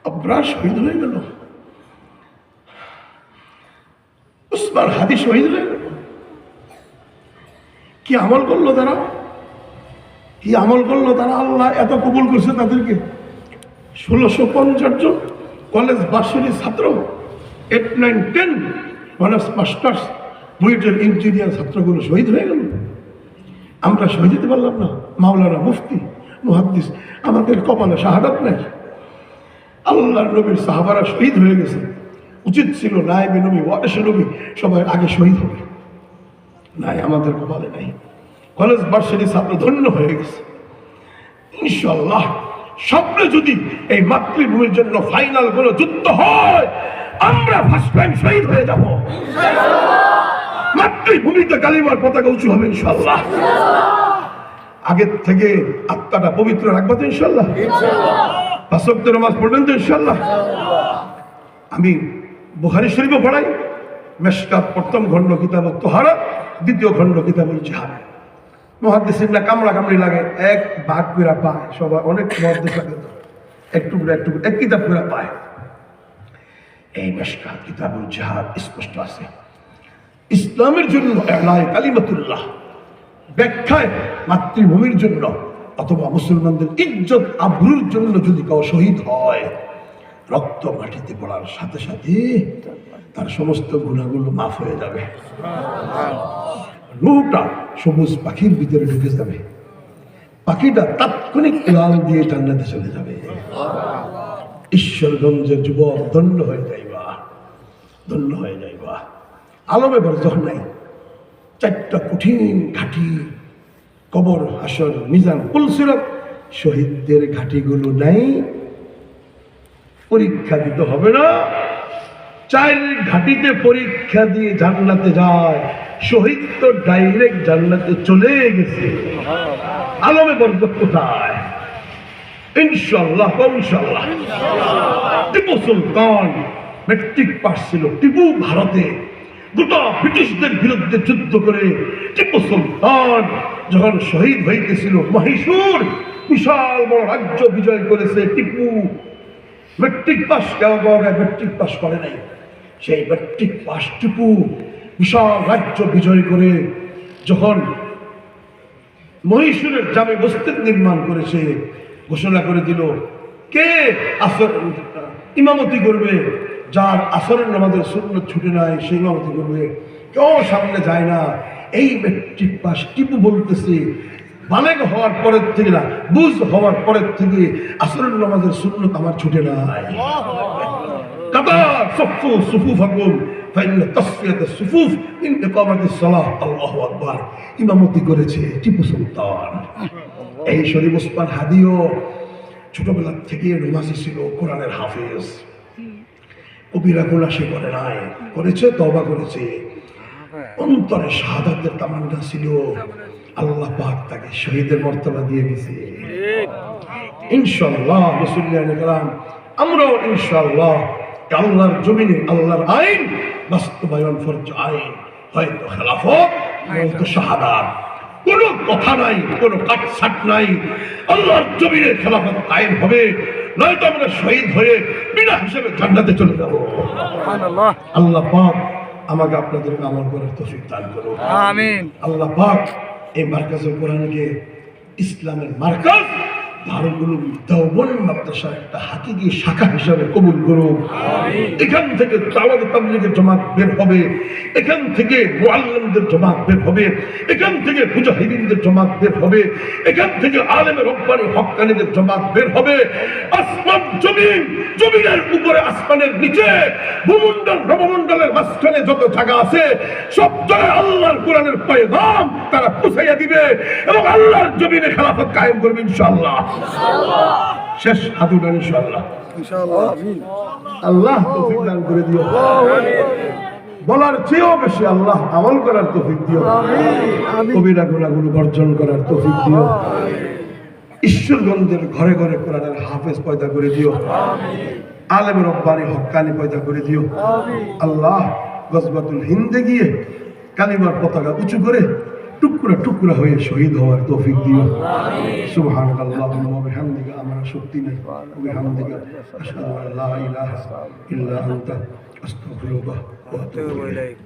আবরার শহীদ হয়ে গেল, উসমান হাদি শহীদ হয়ে গেল। কি আমল করলো তারা, কি আমল করলো তারা! আল্লাহ এত কবুল করছে তাদেরকে। 1650 জন কলেজ ভার্সিটির ছাত্র, 8, 9, 10 অনার্স মাস্টার্স, বুয়েটের ইঞ্জিনিয়ার ছাত্রগুলো শহীদ হয়ে গেল। আমরা শহীদ হতে পারলাম না। মাওলানা মুফতি মুহাদ্দিস আমাদের কপালে শাহাদাত নাই। আল্লাহর নবীর সাহাবারা শহীদ হয়ে গেছে, উচিত ছিল নায়েবে নবী ওয়ারিসে নবী সবাই আগে শহীদ হবে, নাই আমাদের কপালে নাই। কলেজ ভার্সিটি ছাত্র ধন্য হয়ে গেছে। ইনশাআল্লাহ স্বপ্নে যদি এই মাতৃভূমির জন্য ফাইনাল কোনো যুদ্ধ হয়, আমরা ফার্স্ট টাইম শহীদ হয়ে যাব। মাতৃভূমিতে কালিমার পতাকা উঁচু হবে ইনশাআল্লাহ। আগের থেকে আত্মাটা পবিত্র রাখবো তো ইনশাআল্লাহ। পাঁচ ওয়াক্ত নামাজ পড়বেন তো ইনশাআল্লাহ। আমি বুখারী শরীফও পড়াই, মেশকাত প্রথম খণ্ড কিতাব তাহারাত, দ্বিতীয় খণ্ড কিতাবুল জিহাদ। মুহাদ্দিসিনরা কামড়া কামড়ি লাগে, এক ভাগ করে পায়, সবাই অনেক মুহাদ্দিস লাগে তো একটু এক কিতাব করে পায়। এই মেশকাত কিতাবুল জিহাদ স্পষ্ট আছে ইসলামের জন্য ইলাহি কালিমাতুল্লাহ ব্যাখ্যায় মাতৃভূমির জন্য অথবা মুসলমানদের ইজ্জত আবরুর জন্য যদি কেউ শহীদ হয়, রক্ত মাটিতে পড়ার সাথে সাথে তার সমস্ত গুনাহগুলো মাফ হয়ে যাবে। রূহটা সবুজ পাখির ভিতরে ঢুকে যাবে, পাখিটা তাৎক্ষণিক উড়াল দিয়ে জান্নাতে চলে যাবে। ঈশ্বরগঞ্জের যুবক ধন্য হয়ে যাইবা, ধন্য হয়ে যাইবা। আলমে বরজখ নাই, চারটা কঠিন ঘাটি, কবর, হাসর, মিজান, পুলসিরাত, শহীদদের ঘাটিগুলো নাই। পরীক্ষা দিতে হবে না, চার ঘাটিতে পরীক্ষা দিয়ে জান্নাতে যায়। শহীদ তো ডাইরেক্ট জান্নাতে চলে গেছে। আলমে বরজখ কোথায়? ইনশাআল্লাহ ইনশাআল্লাহ। টিপু সুলতান মেট্রিক পাস ছিল। টিপু ভারতে গোটা ব্রিটিশদের বিরুদ্ধে যুদ্ধ করে টিপু সুলতান যখন শহীদ হইতেছিল, মহীশূর বিশাল বড় রাজ্য বিজয় করেছে টিপু। মেট্রিক পাস কেউ মেট্রিক পাস করে নাই, সেই মেট্রিক পাস টিপু বিশাল রাজ্য বিজয় করে যখন মহীশূরের জামে মসজিদ নির্মাণ করেছে, ঘোষণা করে দিল কে আসর ইমামতি করবে, যার আসরের নামাজের সুন্নত ছুটে নাই সে ইমামতি করবে। কেউ সামনে যায় না। এই মেট্রিক পাস টিপু বলতেছে বালেগ হওয়ার পরের থেকে না, বুঝ হওয়ার পরের থেকে আসরের নামাজের সুন্নত আমার ছুটে নাই। কাতার সফু সুফুফাকুম ফাইন্না তাসফিয়াতাস সুফুফ মিন ইকামাতিস সালাহ। আল্লাহু আকবার। ইমামতি করেছে টিপু সুলতান। এই শরীফ ওসমান হাদিও ছোটবেলা থেকে নামাজি ছিল, কোরআনের হাফেজ। কবিরা গুনাহ সে করে নাই, করেছে তওবা করেছে। অন্তরে শাহাদাতের তামান্না ছিল, আল্লাহ পাক তাকে শহীদের মর্তবা দিয়ে দিয়েছে। ইনশাআল্লাহ মুসলিয়ানে কেরাম, আমরাও ইনশাআল্লাহ আল্লাহর জমিনে আল্লাহর আইন বাস্তবায়ন ফরজ আইন, হয়তো খেলাফত নয়তো শাহাদাত, কোনো কথা নাই, কোনো কাটছাট নাই। আল্লাহর জমিনে খেলাফত কায়েম হবে, নয়তো আমরা শহীদ হয়ে বিনা হিসেবে জান্নাতে চলে যাব। সুবহানাল্লাহ। আল্লাহ পাক আমাকে আপনাদের আমল করার তৌফিক দান করুন। আমিন। আল্লাহ পাক এই মার্কাজুল কোরআনকে ইসলামের মার্কাজ দারুল উলুম দেওবন্দ মাদ্রাসার একটা হাকিকি শাখা হিসাবে কবুল করুন। এখান থেকে দাওয়াত তাবলীগের জামাত বের হবে, এখান থেকে মুআল্লিমদের জামাত বের হবে, এখান থেকে মুজাহিদিনদের জামাত বের হবে, এখান থেকে আলেমে রব্বানি হক্কানীদের জামাত বের হবে। আসমান জমিন, জমিনের উপরে আসমানের নিচে, ভূমণ্ডল নবমণ্ডলের মাঝখানে যত জায়গা আছে সব জায়গায় আল্লাহর কোরআনের পয়গাম তারা পৌঁছাইয়া দিবে এবং আল্লাহর জমিনে খেলাফত কায়েম করবে ইনশাআল্লাহ। শেষ হাতুটা ইনশাআল্লাহ। ইনশাআল্লাহ। আমিন। আল্লাহ তৌফিক দান করে দিও। বলার চেয়েও বেশি আল্লাহ আমল করার তৌফিক দিও। কবিরা গুনাহগুলো বর্জন করার তৌফিক দিও। ঈশ্বরগঞ্জের ঘরে ঘরে কোরআনের হাফেজ পয়দা করে দিও। আলেম রব্বানি হক্কানি পয়দা করে দিও। আল্লাহ গজবাতুল হিন্দে গিয়ে কালিমার পতাকা উঁচু করে টুকরা টুকরা হয়ে শহীদ হওয়ার তৌফিক দিও। সুবহানাল্লাহি ওয়া বিহামদিহি, আমার শক্তি নেই, বিহামদিহি আশহাদু আল্লা লা ইলাহা ইল্লা আনতা আস্তাগফিরুকা ওয়া আতুবু ইলাইক।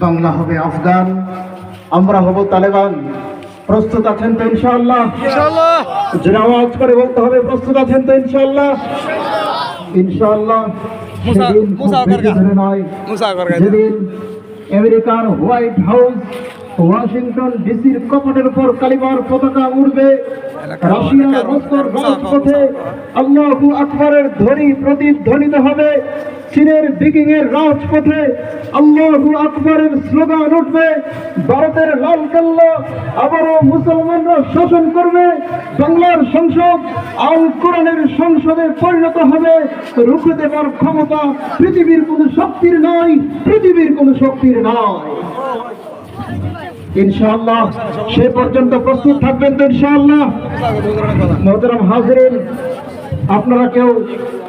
বাংলা হবে আফগান, আমরা হব তালেবান। প্রস্তুত আছেন তো ইনশাআল্লাহ? ইনশাআল্লাহ। জোরে আওয়াজ করে বলতে হবে প্রস্তুত আছেন তো ইনশাআল্লাহ? ইনশাআল্লাহ। মুসা সেদিন খুব মুসা বেশি দূরে নয়, মুসা যেদিন আমেরিকার হোয়াইট হাউস ওয়াশিংটন ডিসির কপাটের উপর কালিমার পতাকা উড়বে, রাশিয়ার মস্কোর রাজপথে আল্লাহু আকবরের ধ্বনি প্রতিধ্বনিত হবে, চীনের বিকিং এর রাজপথে আল্লাহু আকবরের স্লোগান উঠবে, ভারতের লালকেল্লা আবারও মুসলমানরা শাসন করবে, বাংলার সংসদ আল কোরআনের সংসদে পরিণত হবে, রুখে দেবার ক্ষমতা পৃথিবীর কোন শক্তির নয়, পৃথিবীর কোন শক্তির নয়। ইনশাআল্লাহ সে পর্যন্ত প্রস্তুত থাকবেন তো ইনশাআল্লাহ। মোহতারাম হাজিরিন, আপনারা কেউ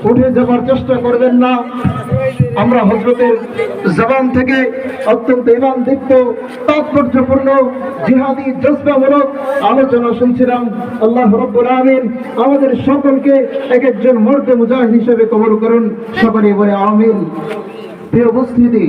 উঠে যাবার চেষ্টা করবেন না। আমরা হযরতের জবান থেকে অত্যন্ত ঈমানদীপ্ত তাৎপর্যপূর্ণ জিহাদি জজবামূলক আলোচনা শুনছিলাম। আল্লাহ রাব্বুল আমিন আমাদের সকলকে এক একজন মর্দে মুজাহিদ হিসেবে কবুল করুন। সকলে বলে আমিন। প্রিয় উপস্থিতি,